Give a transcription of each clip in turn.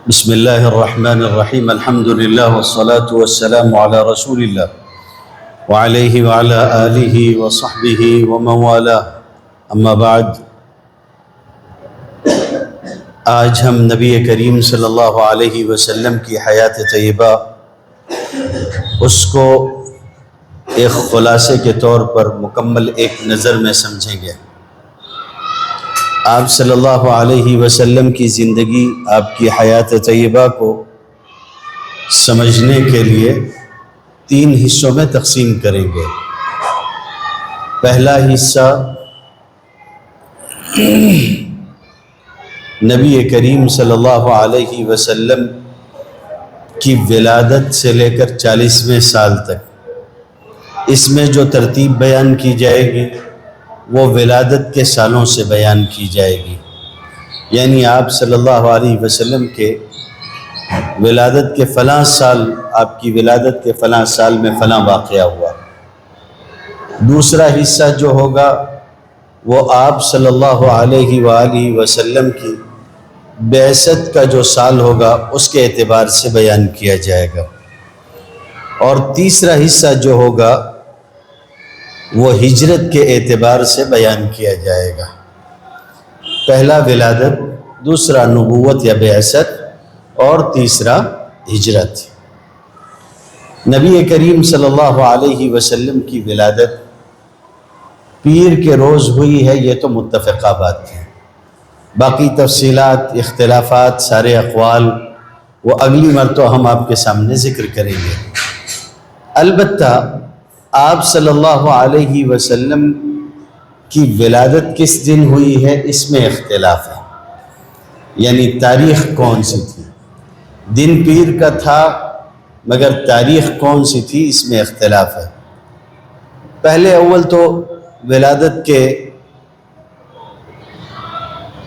بسم اللہ الرحمن الرحیم الحمد للہ والصلاة والسلام علی رسول اللہ وعلیہ وعلی آلہ وصحبہ ومن والاه اما بعد۔ آج ہم نبی کریم صلی اللہ علیہ وسلم کی حیات طیبہ اس کو ایک خلاصے کے طور پر مکمل ایک نظر میں سمجھیں گے۔ آپ صلی اللہ علیہ وسلم کی زندگی، آپ کی حیات طیبہ کو سمجھنے کے لیے تین حصوں میں تقسیم کریں گے۔ پہلا حصہ نبی کریم صلی اللہ علیہ وسلم کی ولادت سے لے کر 40ویں سال تک، اس میں جو ترتیب بیان کی جائے گی وہ ولادت کے سالوں سے بیان کی جائے گی، یعنی آپ صلی اللہ علیہ وسلم کے ولادت کے فلاں سال، آپ کی ولادت کے فلاں سال میں فلاں واقعہ ہوا۔ دوسرا حصہ جو ہوگا وہ آپ صلی اللہ علیہ وآلہ وسلم کی بعثت کا جو سال ہوگا اس کے اعتبار سے بیان کیا جائے گا۔ اور تیسرا حصہ جو ہوگا وہ ہجرت کے اعتبار سے بیان کیا جائے گا۔ پہلا ولادت، دوسرا نبوت یا بعثت، اور تیسرا ہجرت۔ نبی کریم صلی اللہ علیہ وسلم کی ولادت پیر کے روز ہوئی ہے، یہ تو متفقہ بات ہے۔ باقی تفصیلات، اختلافات، سارے اقوال وہ اگلی مرتبہ ہم آپ کے سامنے ذکر کریں گے۔ البتہ آپ صلی اللہ علیہ وسلم کی ولادت کس دن ہوئی ہے اس میں اختلاف ہے، یعنی تاریخ کون سی تھی۔ دن پیر کا تھا مگر تاریخ کون سی تھی اس میں اختلاف ہے۔ پہلے اول تو ولادت کے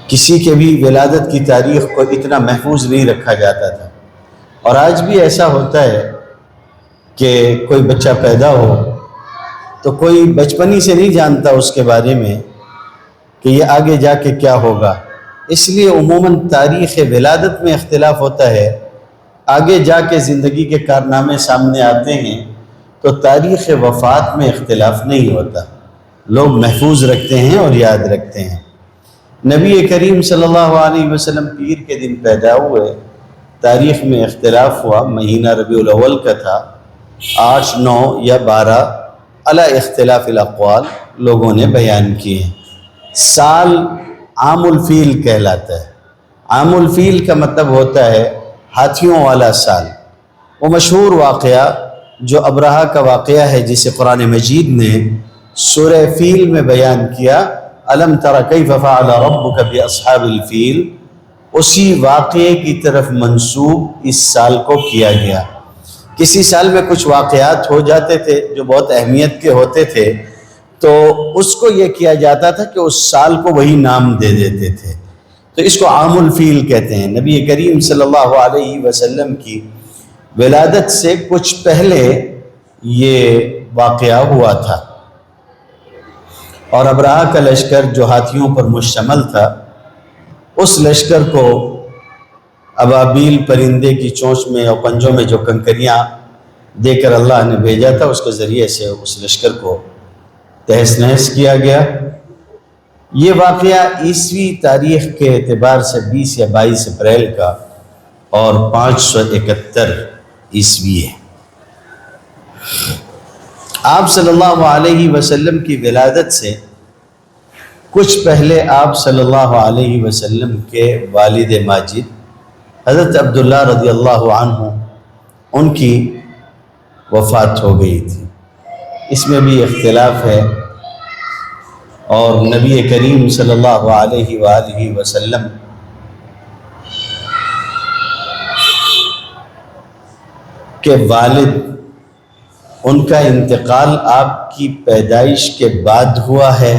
کسی کے بھی ولادت کی تاریخ کو اتنا محفوظ نہیں رکھا جاتا تھا، اور آج بھی ایسا ہوتا ہے کہ کوئی بچہ پیدا ہو تو کوئی بچپن ہی سے نہیں جانتا اس کے بارے میں کہ یہ آگے جا کے کیا ہوگا۔ اس لیے عموماً تاریخ ولادت میں اختلاف ہوتا ہے، آگے جا کے زندگی کے کارنامے سامنے آتے ہیں تو تاریخ وفات میں اختلاف نہیں ہوتا، لوگ محفوظ رکھتے ہیں اور یاد رکھتے ہیں۔ نبی کریم صلی اللہ علیہ وسلم پیر کے دن پیدا ہوئے، تاریخ میں اختلاف ہوا، مہینہ ربیع الاول کا تھا، 8، 9 یا 12 علی اختلاف الاقوال لوگوں نے بیان کیے ہیں۔ سال عام الفیل کہلاتا ہے۔ عام الفیل کا مطلب ہوتا ہے ہاتھیوں والا سال۔ وہ مشہور واقعہ جو ابرہہ کا واقعہ ہے، جسے قرآن مجید نے سورہ فیل میں بیان کیا، الم تر کیف فعل ربک باصحاب الفیل، اسی واقعے کی طرف منسوب اس سال کو کیا گیا۔ کسی سال میں کچھ واقعات ہو جاتے تھے جو بہت اہمیت کے ہوتے تھے، تو اس کو یہ کیا جاتا تھا کہ اس سال کو وہی نام دے دیتے تھے، تو اس کو عام الفیل کہتے ہیں۔ نبی کریم صلی اللہ علیہ وسلم کی ولادت سے کچھ پہلے یہ واقعہ ہوا تھا، اور ابرہہ کا لشکر جو ہاتھیوں پر مشتمل تھا، اس لشکر کو ابابیل پرندے کی چونچ میں اور پنجوں میں جو کنکریاں دے کر اللہ نے بھیجا تھا، اس کے ذریعے سے اس لشکر کو تہس نہس کیا گیا۔ یہ واقعہ عیسوی تاریخ کے اعتبار سے 20 یا 22 اپریل کا اور 571 عیسوی ہے۔ آپ صلی اللہ علیہ وسلم کی ولادت سے کچھ پہلے آپ صلی اللہ علیہ وسلم کے والد ماجد حضرت عبداللہ رضی اللہ عنہ، ان کی وفات ہو گئی تھی۔ اس میں بھی اختلاف ہے، اور نبی کریم صلی اللہ علیہ وآلہ وسلم کے والد، ان کا انتقال آپ کی پیدائش کے بعد ہوا ہے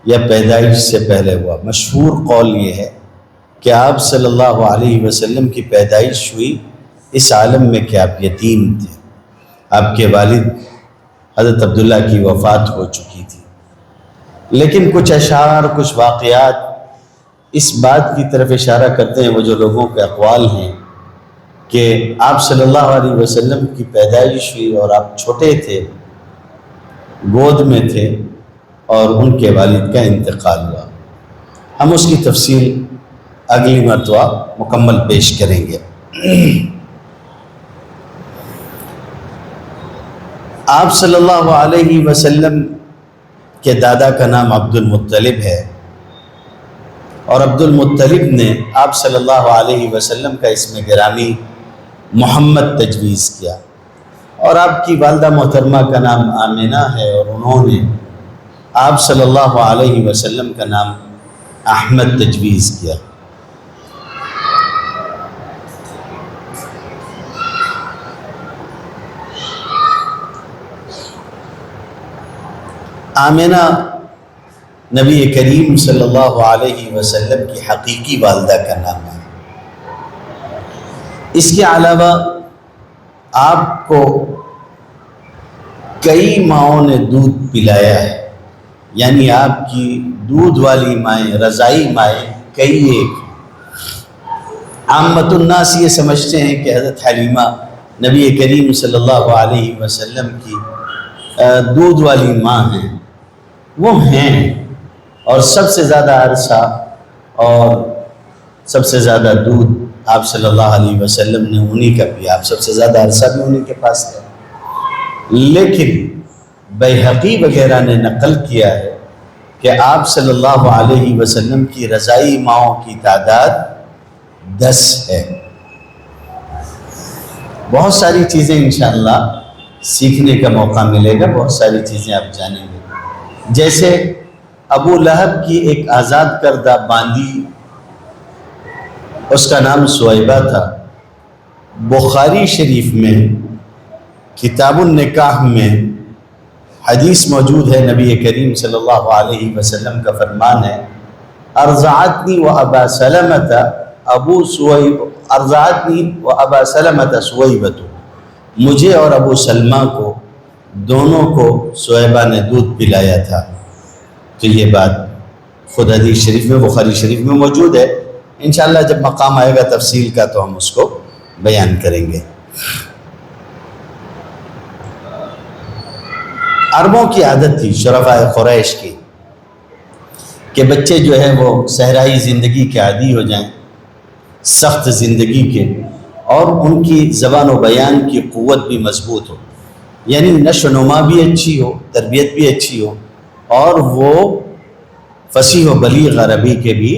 یا پیدائش سے پہلے ہوا۔ مشہور قول یہ ہے کہ آپ صلی اللہ علیہ وسلم کی پیدائش ہوئی اس عالم میں کہ آپ یتیم تھے، آپ کے والد حضرت عبداللہ کی وفات ہو چکی تھی۔ لیکن کچھ اشعار، کچھ واقعات اس بات کی طرف اشارہ کرتے ہیں وہ جو لوگوں کے اقوال ہیں کہ آپ صلی اللہ علیہ وسلم کی پیدائش ہوئی اور آپ چھوٹے تھے، گود میں تھے، اور ان کے والد کا انتقال ہوا۔ ہم اس کی تفصیل اگلی مرتبہ مکمل پیش کریں گے۔ آپ صلی اللہ علیہ وسلم کے دادا کا نام عبد المطلب ہے، اور عبد المطلب نے آپ صلی اللہ علیہ وسلم کا اسم گرامی محمد تجویز کیا، اور آپ کی والدہ محترمہ کا نام آمنہ ہے، اور انہوں نے آپ صلی اللہ علیہ وسلم کا نام احمد تجویز کیا۔ آمنہ نبی کریم صلی اللہ علیہ وسلم کی حقیقی والدہ کا نام ہے۔ اس کے علاوہ آپ کو کئی ماؤں نے دودھ پلایا ہے، یعنی آپ کی دودھ والی مائیں، رضائی مائیں کئی ایک۔ عامت الناس یہ سمجھتے ہیں کہ حضرت حلیمہ نبی کریم صلی اللہ علیہ وسلم کی دودھ والی ماں ہیں، وہ ہیں، اور سب سے زیادہ عرصہ اور سب سے زیادہ دودھ آپ صلی اللہ علیہ وسلم نے انہی کا پیا، آپ سب سے زیادہ عرصہ بھی انہی کے پاس تھے۔ لیکن بیہقی وغیرہ نے نقل کیا ہے کہ آپ صلی اللہ علیہ وسلم کی رضائی ماؤں کی تعداد 10 ہے۔ بہت ساری چیزیں انشاءاللہ سیکھنے کا موقع ملے گا، بہت ساری چیزیں آپ جانیں گے۔ جیسے ابو لہب کی ایک آزاد کردہ باندی، اس کا نام سویبہ تھا۔ بخاری شریف میں کتاب النکاح میں حدیث موجود ہے، نبی کریم صلی اللہ علیہ وسلم کا فرمان ہے، ارضعتنی و ابا سلمۃ سویبۃ، مجھے اور ابو سلمہ کو دونوں کو سویبہ نے دودھ پلایا تھا۔ تو یہ بات خود حدیث شریف میں، بخاری شریف میں موجود ہے۔ انشاءاللہ جب مقام آئے گا تفصیل کا تو ہم اس کو بیان کریں گے۔ عربوں کی عادت تھی، شرفاء قریش کی، کہ بچے جو ہے وہ صحرائی زندگی کے عادی ہو جائیں، سخت زندگی کے، اور ان کی زبان و بیان کی قوت بھی مضبوط ہو، یعنی نشو و نما بھی اچھی ہو، تربیت بھی اچھی ہو، اور وہ فصیح و بلیغ عربی کے بھی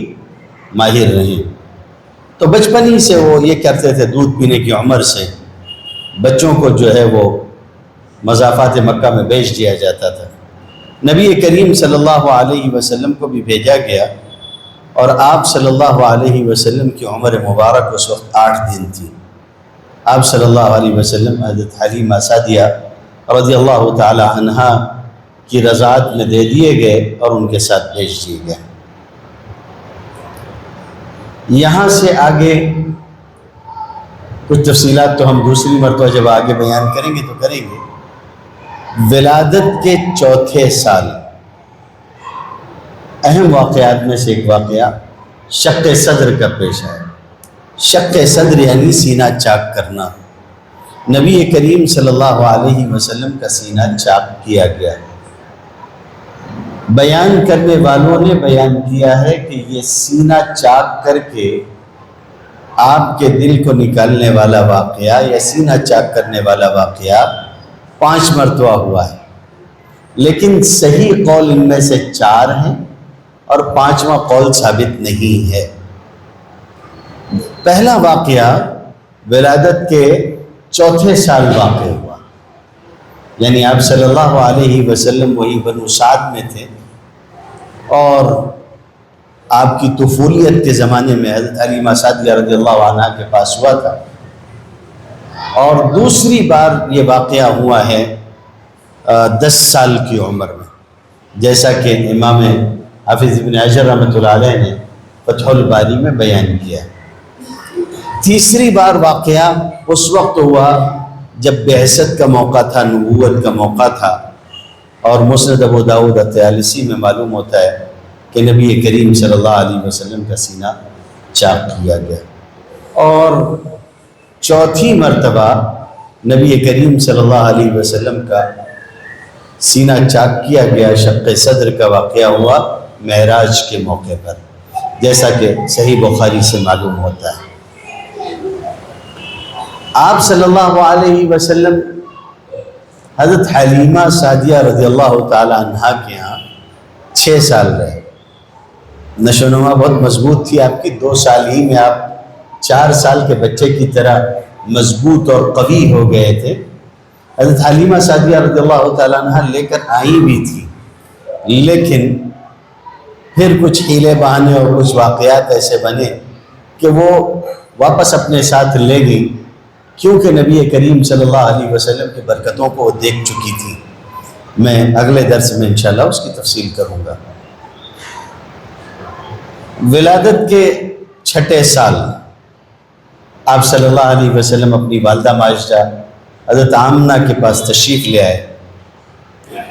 ماہر رہیں۔ تو بچپن ہی سے وہ یہ کرتے تھے، دودھ پینے کی عمر سے بچوں کو جو ہے وہ مضافات مکہ میں بھیج دیا جاتا تھا۔ نبی کریم صلی اللہ علیہ وسلم کو بھی بھیجا گیا، اور آپ صلی اللہ علیہ وسلم کی عمر مبارک اس وقت 8 دن تھی۔ آپ صلی اللہ علیہ وسلم حضرت حلیمہ سعدیہ رضی اللہ تعالی عنہا کی رضاعت میں دے دیے گئے اور ان کے ساتھ بھیج دیے گئے۔ یہاں سے آگے کچھ تفصیلات تو ہم دوسری مرتبہ جب آگے بیان کریں گے تو کریں گے۔ ولادت کے 4تھے سال اہم واقعات میں سے ایک واقعہ شق صدر کا پیش ہے۔ شق صدر یعنی سینہ چاک کرنا۔ نبی کریم صلی اللہ علیہ وسلم کا سینہ چاک کیا گیا ہے۔ بیان کرنے والوں نے بیان کیا ہے کہ یہ سینہ چاک کر کے آپ کے دل کو نکالنے والا واقعہ یا سینہ چاک کرنے والا واقعہ 5 مرتبہ ہوا ہے، لیکن صحیح قول ان میں سے 4 ہیں اور 5واں قول ثابت نہیں ہے۔ پہلا واقعہ ولادت کے 4تھے سال واقع ہوا، یعنی آپ صلی اللہ علیہ وسلم وہی بنو سعد میں تھے، اور آپ کی طفولیت کے زمانے میں حضرت حلیمہ سعدیہ رضی اللہ عنہ کے پاس ہوا تھا۔ اور دوسری بار یہ واقعہ ہوا ہے 10 سال کی عمر میں، جیسا کہ امام حافظ ابن حجر رحمۃ اللہ علیہ نے فتح الباری میں بیان کیا ہے۔ تیسری بار واقعہ اس وقت ہوا جب بعثت کا موقع تھا، نبوت کا موقع تھا، اور مسند ابو داؤد الطیالسی میں معلوم ہوتا ہے کہ نبی کریم صلی اللہ علیہ وسلم کا سینہ چاک کیا گیا، اور چوتھی مرتبہ نبی کریم صلی اللہ علیہ وسلم کا سینہ چاک کیا گیا شق صدر کا واقعہ ہوا معراج کے موقع پر، جیسا کہ صحیح بخاری سے معلوم ہوتا ہے۔ آپ صلی اللہ علیہ وسلم حضرت حلیمہ سعدیہ رضی اللہ تعالی عنہا کے ہاں 6 سال رہے۔ نشو و نما بہت مضبوط تھی آپ کی، 2 سال ہی میں آپ 4 سال کے بچے کی طرح مضبوط اور قوی ہو گئے تھے۔ حضرت حلیمہ سعدیہ رضی اللہ تعالیٰ عنہ لے کر آئی بھی تھی، لیکن پھر کچھ حیلے بہانے اور کچھ واقعات ایسے بنے کہ وہ واپس اپنے ساتھ لے گئی، کیونکہ نبی کریم صلی اللہ علیہ وسلم کی برکتوں کو وہ دیکھ چکی تھی۔ میں اگلے درس میں انشاءاللہ اس کی تفصیل کروں گا۔ ولادت کے 6 سال آپ صلی اللہ علیہ وسلم اپنی والدہ ماجدہ حضرت آمنہ کے پاس تشریف لے آئے،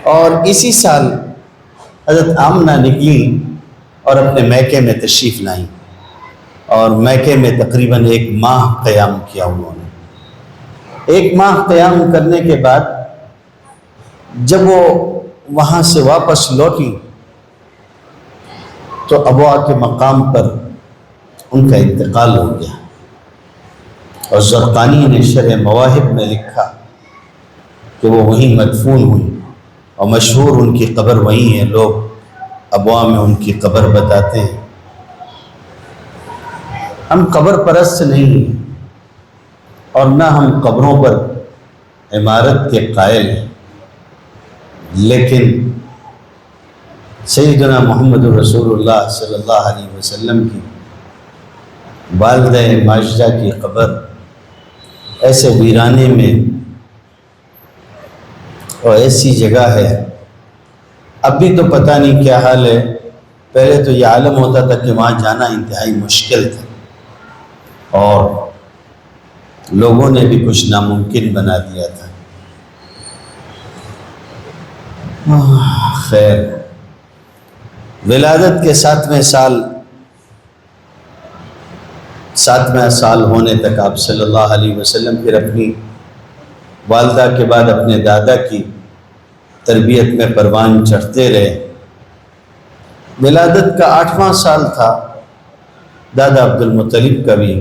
اور اسی سال حضرت آمنہ نکلی اور اپنے میکے میں تشریف لائیں، اور میکے میں تقریباً 1 ماہ قیام کیا انہوں نے۔ 1 ماہ قیام کرنے کے بعد جب وہ وہاں سے واپس لوٹی تو ابوا کے مقام پر ان کا انتقال ہو گیا، اور زرقانی نے شرح مواہب میں لکھا کہ وہ وہیں مدفون ہوئی، اور مشہور ان کی قبر وہیں ہے، لوگ ابوا میں ان کی قبر بتاتے ہیں۔ ہم قبر پرست نہیں ہیں، اور نہ ہم قبروں پر عمارت کے قائل ہیں، لیکن سیدنا محمد رسول اللہ صلی اللہ علیہ وسلم کی والدہ ماجدہ کی قبر ایسے ویرانے میں اور ایسی جگہ ہے، اب بھی تو پتہ نہیں کیا حال ہے، پہلے تو یہ عالم ہوتا تھا کہ وہاں جانا انتہائی مشکل تھا، اور لوگوں نے بھی کچھ ناممکن بنا دیا تھا۔ خیر، ولادت کے 7ویں سال ہونے تک آپ صلی اللہ علیہ وسلم پھر اپنی والدہ کے بعد اپنے دادا کی تربیت میں پروان چڑھتے رہے۔ ولادت کا 8واں سال تھا، دادا عبد المطلب کا بھی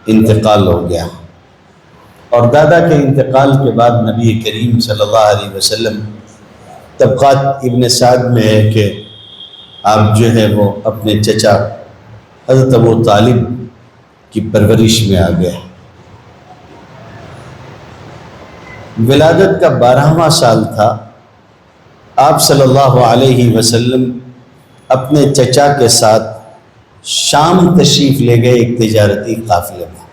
انتقال ہو گیا، اور دادا کے انتقال کے بعد نبی کریم صلی اللہ علیہ وسلم، طبقات ابن سعد میں ہے کہ آپ جو ہے وہ اپنے چچا حضرت ابو طالب کی پرورش میں آ گئے۔ ولادت کا 12واں سال تھا، آپ صلی اللہ علیہ وسلم اپنے چچا کے ساتھ شام تشریف لے گئے ایک تجارتی قافلے میں۔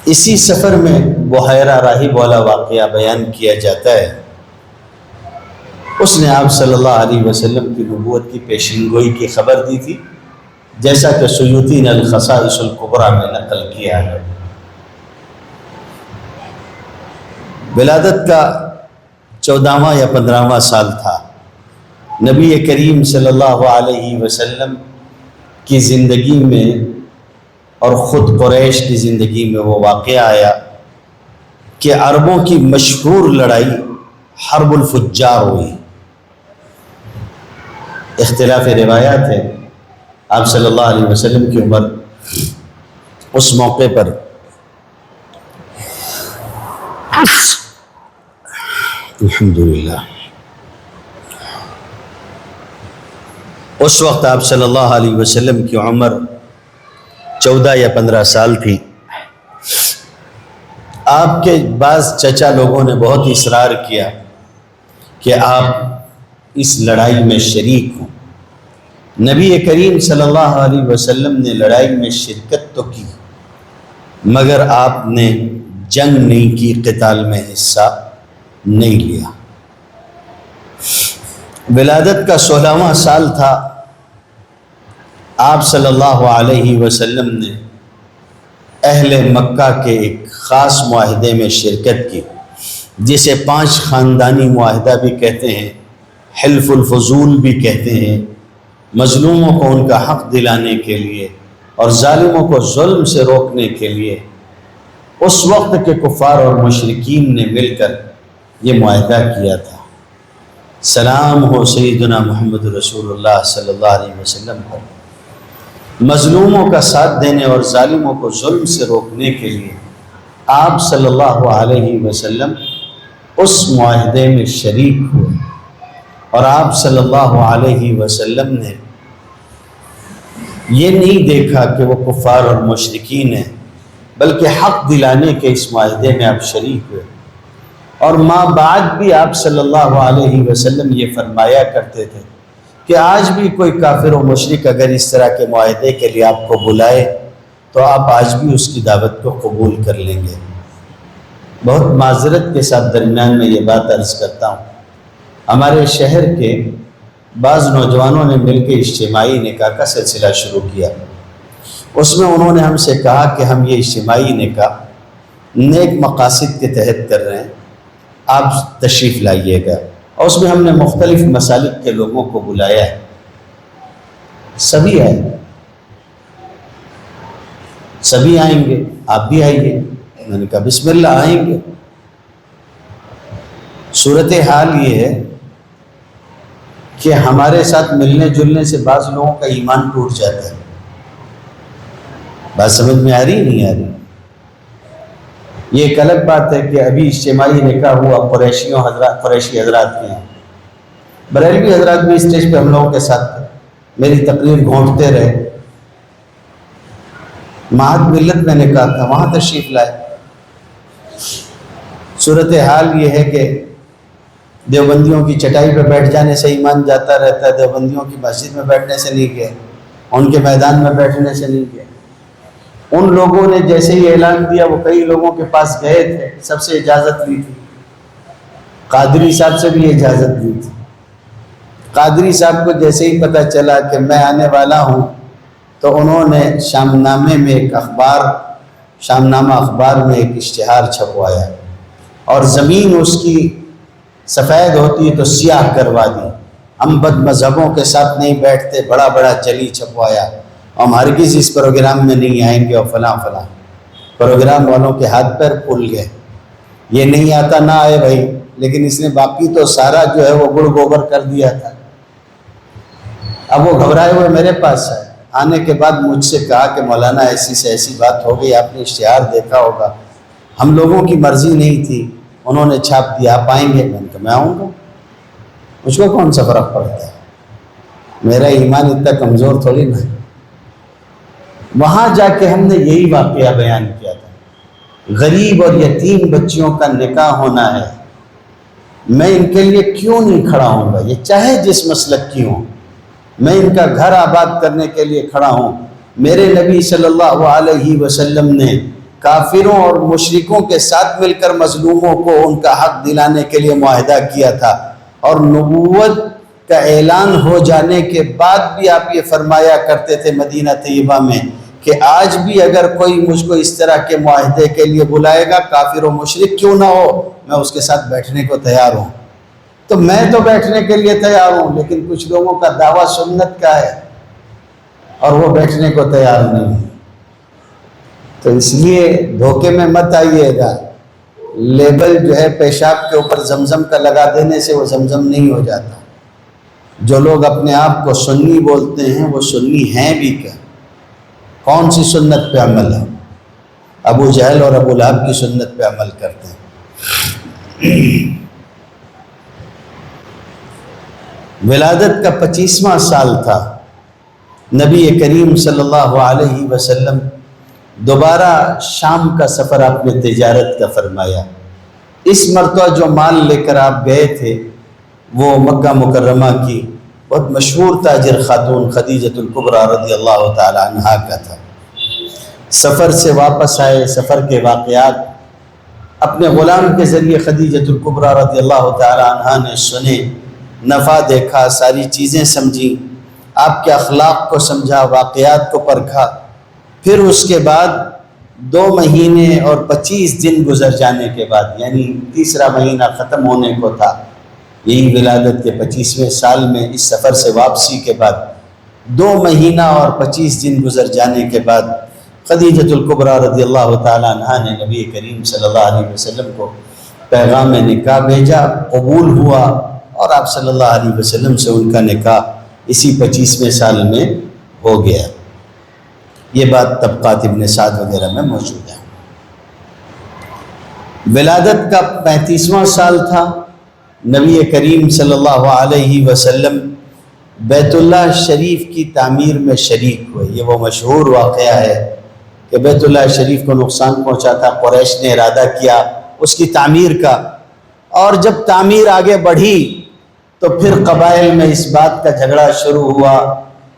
اسی سفر میں بحیرہ راہب والا واقعہ بیان کیا جاتا ہے، اس نے آپ صلی اللہ علیہ وسلم کی نبوت کی پیشنگوئی کی خبر دی تھی، جیسا کہ سیوطی نے الخصائص الکبریٰ میں نقل کیا ہے۔ ولادت کا 14واں یا 15واں سال تھا، نبی کریم صلی اللہ علیہ وسلم کی زندگی میں اور خود قریش کی زندگی میں وہ واقعہ آیا کہ عربوں کی مشہور لڑائی حرب الفجار ہوئی۔ اختلاف روایات ہے، آپ صلی اللہ علیہ وسلم کی عمر اس موقع پر الحمدللہ اس وقت آپ صلی اللہ علیہ وسلم کی عمر 14 یا 15 سال تھی۔ آپ کے بعض چچا لوگوں نے بہت اصرار کیا کہ آپ اس لڑائی میں شریک ہوں۔ نبی کریم صلی اللہ علیہ وسلم نے لڑائی میں شرکت تو کی، مگر آپ نے جنگ نہیں کی، قتال میں حصہ نہیں لیا۔ ولادت کا 16واں سال تھا، آپ صلی اللہ علیہ وسلم نے اہل مکہ کے ایک خاص معاہدے میں شرکت کی، جسے 5 خاندانی معاہدہ بھی کہتے ہیں، حلف الفضول بھی کہتے ہیں، مظلوموں کو ان کا حق دلانے کے لیے اور ظالموں کو ظلم سے روکنے کے لیے اس وقت کے کفار اور مشرکین نے مل کر یہ معاہدہ کیا تھا۔ سلام ہو سیدنا محمد رسول اللہ صلی اللہ علیہ وسلم پر، مظلوموں کا ساتھ دینے اور ظالموں کو ظلم سے روکنے کے لیے آپ صلی اللہ علیہ وسلم اس معاہدے میں شریک ہوئے، اور آپ صلی اللہ علیہ وسلم نے یہ نہیں دیکھا کہ وہ کفار اور مشرکین ہیں، بلکہ حق دلانے کے اس معاہدے میں آپ شریک ہوئے۔ اور ما بعد بھی آپ صلی اللہ علیہ وسلم یہ فرمایا کرتے تھے کہ آج بھی کوئی کافر و مشرک اگر اس طرح کے معاہدے کے لیے آپ کو بلائے تو آپ آج بھی اس کی دعوت کو قبول کر لیں گے۔ بہت معذرت کے ساتھ درمیان میں یہ بات عرض کرتا ہوں، ہمارے شہر کے بعض نوجوانوں نے مل کے اجتماعی نکاح کا سلسلہ شروع کیا۔ اس میں انہوں نے ہم سے کہا کہ ہم یہ اجتماعی نکاح نیک مقاصد کے تحت کر رہے ہیں، آپ تشریف لائیے گا۔ اور اس میں ہم نے مختلف مسالک کے لوگوں کو بلایا ہے، سبھی آئے، سبھی آئیں گے، آپ بھی آئیے۔ میں نے کہا بسم اللہ، آئیں گے۔ صورتحال یہ ہے کہ ہمارے ساتھ ملنے جلنے سے بعض لوگوں کا ایمان ٹوٹ جاتا ہے۔ بات سمجھ میں آ رہی نہیں آ رہی؟ یہ ایک الگ بات ہے کہ ابھی اجتماعی نکاح ہوا قریشی حضرات کے ہیں، بریلوی حضرات بھی اسٹیج پہ ہم لوگوں کے ساتھ تھے، میری تقریر گھونٹتے رہے۔ معہد ملت میں نے کہا تھا، وہاں تشریف لائے۔ صورتحال یہ ہے کہ دیوبندیوں کی چٹائی پہ بیٹھ جانے سے ایمان جاتا رہتا ہے، دیوبندیوں کی مسجد میں بیٹھنے سے نہیں گئے، ان کے میدان میں بیٹھنے سے نہیں گئے۔ ان لوگوں نے جیسے ہی اعلان دیا وہ کئی لوگوں کے پاس گئے تھے، سب سے اجازت لی تھی، قادری صاحب سے بھی اجازت لی تھی۔ قادری صاحب کو جیسے ہی پتہ چلا کہ میں آنے والا ہوں تو انہوں نے شام نامہ اخبار میں ایک اشتہار چھپوایا، اور زمین اس کی سفید ہوتی ہے تو سیاہ کروا دی، ہم بد مذہبوں کے ساتھ نہیں بیٹھتے، بڑا بڑا چلی چھپوایا، ہم ہرگز اس پروگرام میں نہیں آئیں گے، اور فلاں فلاں۔ پروگرام والوں کے ہاتھ پیر پھول گئے، یہ نہیں آتا نہ آئے بھائی، لیکن اس نے باقی تو سارا جو ہے وہ گڑ گوبر کر دیا تھا۔ اب وہ گھبرائے ہوئے میرے پاس آئے، آنے کے بعد مجھ سے کہا کہ مولانا ایسی سے ایسی بات ہو گئی، آپ نے اشتہار دیکھا ہوگا، ہم لوگوں کی مرضی نہیں تھی، انہوں نے چھاپ دیا، آپ آئیں گے؟ میں نے کہا میں آؤں گا، مجھ کو کون سا فرق پڑتا ہے، میرا ایمان اتنا کمزور تھوڑی نہ ہے۔ وہاں جا کے ہم نے یہی واقعہ بیان کیا تھا، غریب اور یتیم بچیوں کا نکاح ہونا ہے، میں ان کے لیے کیوں نہیں کھڑا ہوں گا، یہ چاہے جس مسلک کی ہوں، میں ان کا گھر آباد کرنے کے لیے کھڑا ہوں۔ میرے نبی صلی اللہ علیہ وسلم نے کافروں اور مشرکوں کے ساتھ مل کر مظلوموں کو ان کا حق دلانے کے لیے معاہدہ کیا تھا، اور نبوت کا اعلان ہو جانے کے بعد بھی آپ یہ فرمایا کرتے تھے مدینہ طیبہ میں کہ آج بھی اگر کوئی مجھ کو اس طرح کے معاہدے کے لیے بلائے گا، کافر و مشرک کیوں نہ ہو، میں اس کے ساتھ بیٹھنے کو تیار ہوں۔ تو میں تو بیٹھنے کے لیے تیار ہوں، لیکن کچھ لوگوں کا دعویٰ سنت کا ہے اور وہ بیٹھنے کو تیار نہیں ہے۔ تو اس لیے دھوکے میں مت آئیے گا، لیبل جو ہے پیشاب کے اوپر زمزم کا لگا دینے سے وہ زمزم نہیں ہو جاتا۔ جو لوگ اپنے آپ کو سنی بولتے ہیں وہ سنی ہیں بھی کیا؟ کون سی سنت پہ عمل ہے؟ ابو جہل اور ابو لہب کی سنت پہ عمل کرتے ہیں۔ ولادت کا 25واں سال تھا، نبی کریم صلی اللہ علیہ وسلم دوبارہ شام کا سفر آپ نے تجارت کا فرمایا۔ اس مرتبہ جو مال لے کر آپ گئے تھے وہ مکہ مکرمہ کی بہت مشہور تاجر خاتون خدیجۃ الکبریٰ رضی اللہ تعالی عنہا کا تھا۔ سفر سے واپس آئے، سفر کے واقعات اپنے غلام کے ذریعے خدیجۃ الکبریٰ رضی اللہ تعالی عنہا نے سنے، نفع دیکھا، ساری چیزیں سمجھی، آپ کے اخلاق کو سمجھا، واقعات کو پرکھا۔ پھر اس کے بعد 2 مہینے اور 25 دن گزر جانے کے بعد، یعنی تیسرا مہینہ ختم ہونے کو تھا، یہی ولادت کے 25ویں سال میں اس سفر سے واپسی کے بعد 2 مہینہ اور 25 دن گزر جانے کے بعد خدیجۃ الکبریٰ رضی اللہ تعالیٰ عنہا نے نبی کریم صلی اللہ علیہ وسلم کو پیغام نکاح بھیجا، قبول ہوا، اور آپ صلی اللہ علیہ وسلم سے ان کا نکاح اسی 25ویں سال میں ہو گیا۔ یہ بات طبقات ابن سعد وغیرہ میں موجود ہے۔ ولادت کا 35واں سال تھا، نبی کریم صلی اللہ علیہ وسلم بیت اللہ شریف کی تعمیر میں شریک ہوئے۔ یہ وہ مشہور واقعہ ہے کہ بیت اللہ شریف کو نقصان پہنچا تھا، قریش نے ارادہ کیا اس کی تعمیر کا، اور جب تعمیر آگے بڑھی تو پھر قبائل میں اس بات کا جھگڑا شروع ہوا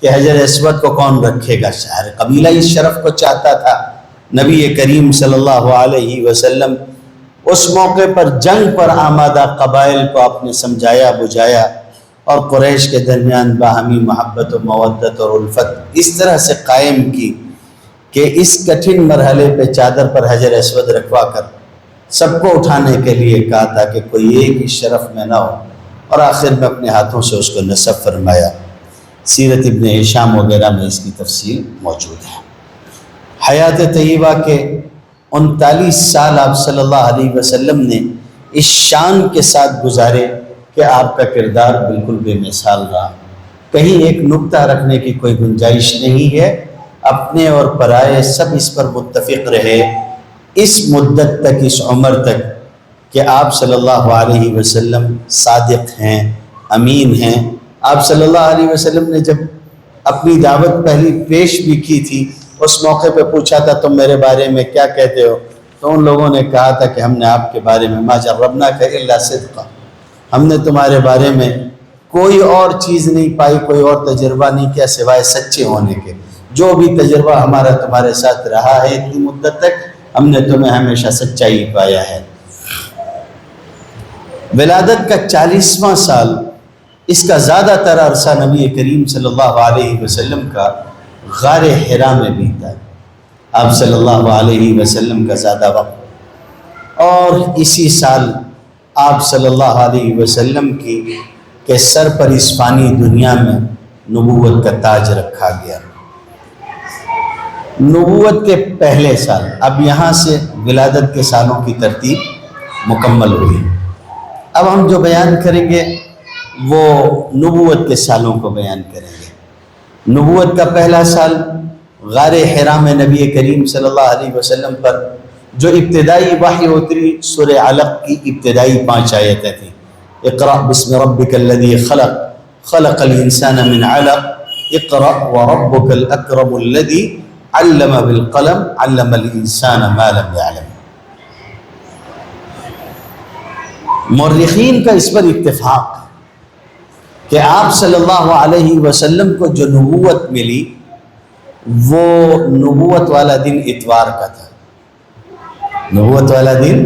کہ حجر اسود کو کون رکھے گا۔ شہر قبیلہ اس شرف کو چاہتا تھا۔ نبی کریم صلی اللہ علیہ وسلم اس موقع پر جنگ پر آمادہ قبائل کو آپ نے سمجھایا بجھایا، اور قریش کے درمیان باہمی محبت و مودت اور الفت اس طرح سے قائم کی کہ اس کٹھن مرحلے پہ چادر پر حجر اسود رکھوا کر سب کو اٹھانے کے لیے کہا تھا کہ کوئی ایک اس شرف میں نہ ہو، اور آخر میں اپنے ہاتھوں سے اس کو نصب فرمایا۔ سیرت ابن ہشام وغیرہ میں اس کی تفصیل موجود ہے۔ حیات طیبہ کے 39 سال آپ صلی اللہ علیہ وسلم نے اس شان کے ساتھ گزارے کہ آپ کا کردار بالکل بے مثال رہا۔ کہیں ایک نقطہ رکھنے کی کوئی گنجائش نہیں ہے، اپنے اور پرائے سب اس پر متفق رہے اس مدت تک، اس عمر تک، کہ آپ صلی اللہ علیہ وسلم صادق ہیں، امین ہیں۔ آپ صلی اللہ علیہ وسلم نے جب اپنی دعوت پہلی پیش بھی کی تھی، اس موقع پہ پوچھا تھا تم میرے بارے میں کیا کہتے ہو، تو ان لوگوں نے کہا تھا کہ ہم نے آپ کے بارے میں ما جربناک الا صدقا، ہم نے تمہارے بارے میں کوئی اور چیز نہیں پائی، کوئی اور تجربہ نہیں کیا سوائے سچے ہونے کے۔ جو بھی تجربہ ہمارا تمہارے ساتھ رہا ہے اتنی مدت تک، ہم نے تمہیں ہمیشہ سچائی پایا ہے۔ ولادت کا 40واں سال، اس کا زیادہ تر عرصہ نبی کریم صلی اللہ علیہ وسلم کا غار حرا میں بیتا ہے۔ آپ صلی اللہ علیہ وسلم کا زیادہ وقت، اور اسی سال آپ صلی اللہ علیہ وسلم کے سر پر اس فانی دنیا میں نبوت کا تاج رکھا گیا۔ نبوت کے پہلے سال، اب یہاں سے ولادت کے سالوں کی ترتیب مکمل ہوئی۔ اب ہم جو بیان کریں گے وہ نبوت کے سالوں کو بیان کریں گے۔ نبوت کا پہلا سال غار حرا میں نبی کریم صلی اللہ علیہ وسلم پر جو ابتدائی وحی اتری، سورہ علق کی ابتدائی 5 آیتیں تھیں۔ اقرأ بسم ربک الذی خلق، خلق الانسان من علق، اقرأ وربک الاکرم الذی علم بالقلم، علم الانسان ما لم يعلم۔ مورخین کا اس پر اتفاق کہ آپ صلی اللہ علیہ وسلم کو جو نبوت ملی وہ نبوت والا دن اتوار کا تھا۔ نبوت والا دن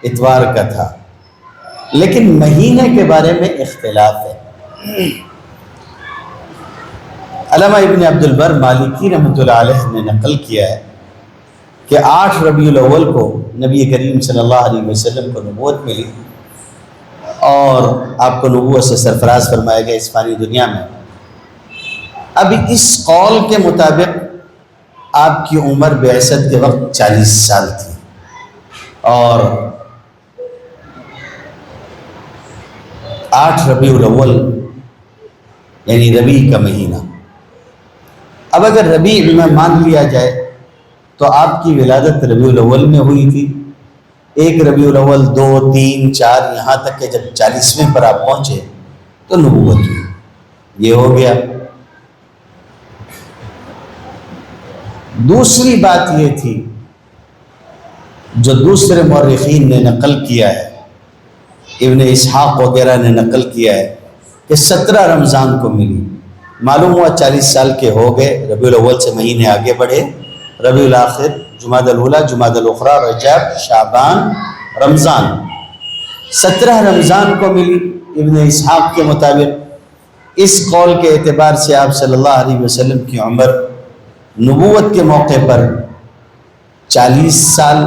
اتوار کا تھا، لیکن مہینے کے بارے میں اختلاف ہے۔ علامہ ابن عبد البر مالکی رحمۃ اللہ علیہ نے نقل کیا ہے کہ 8 ربیع الاول کو نبی کریم صلی اللہ علیہ وسلم کو نبوت ملی، اور آپ کو نبوت سے سرفراز فرمایا گیا اس فانی دنیا میں۔ اب اس قول کے مطابق آپ کی عمر بعثت کے وقت 40 سال تھی، اور 8 ربیع الاول یعنی ربیع کا مہینہ۔ اب اگر ربیع میں مان لیا جائے تو آپ کی ولادت ربیع الاول میں ہوئی تھی۔ 1 ربیع الاول، 2، 3، 4، یہاں تک کہ جب 40ویں پر آپ پہنچے تو نبوت ہوئی۔ یہ ہو گیا۔ دوسری بات یہ تھی جو دوسرے مورخین نے نقل کیا ہے، ابن اسحاق وغیرہ نے نقل کیا ہے کہ 17 رمضان کو ملی۔ معلوم ہوا 40 سال کے ہو گئے، ربیع الاول سے مہینے آگے بڑھے، ربیع الاخر، جمادی الاولیٰ، جمادی الاخری، رجب، شعبان، رمضان۔ 17 رمضان کو ملی ابن اسحاق کے مطابق۔ اس قول کے اعتبار سے آپ صلی اللہ علیہ وسلم کی عمر نبوت کے موقع پر 40 سال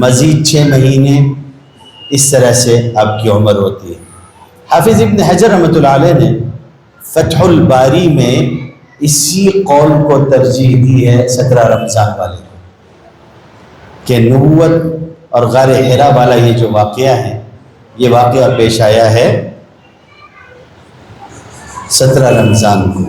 مزید 6 مہینے، اس طرح سے آپ کی عمر ہوتی ہے۔ حافظ ابن حجر رحمۃ اللہ علیہ نے فتح الباری میں اسی قول کو ترجیح دی ہے 17 رمضان والے کو، کہ نبوت اور غار حرا والا یہ جو واقعہ ہے، یہ واقعہ پیش آیا ہے 17 رمضان کو۔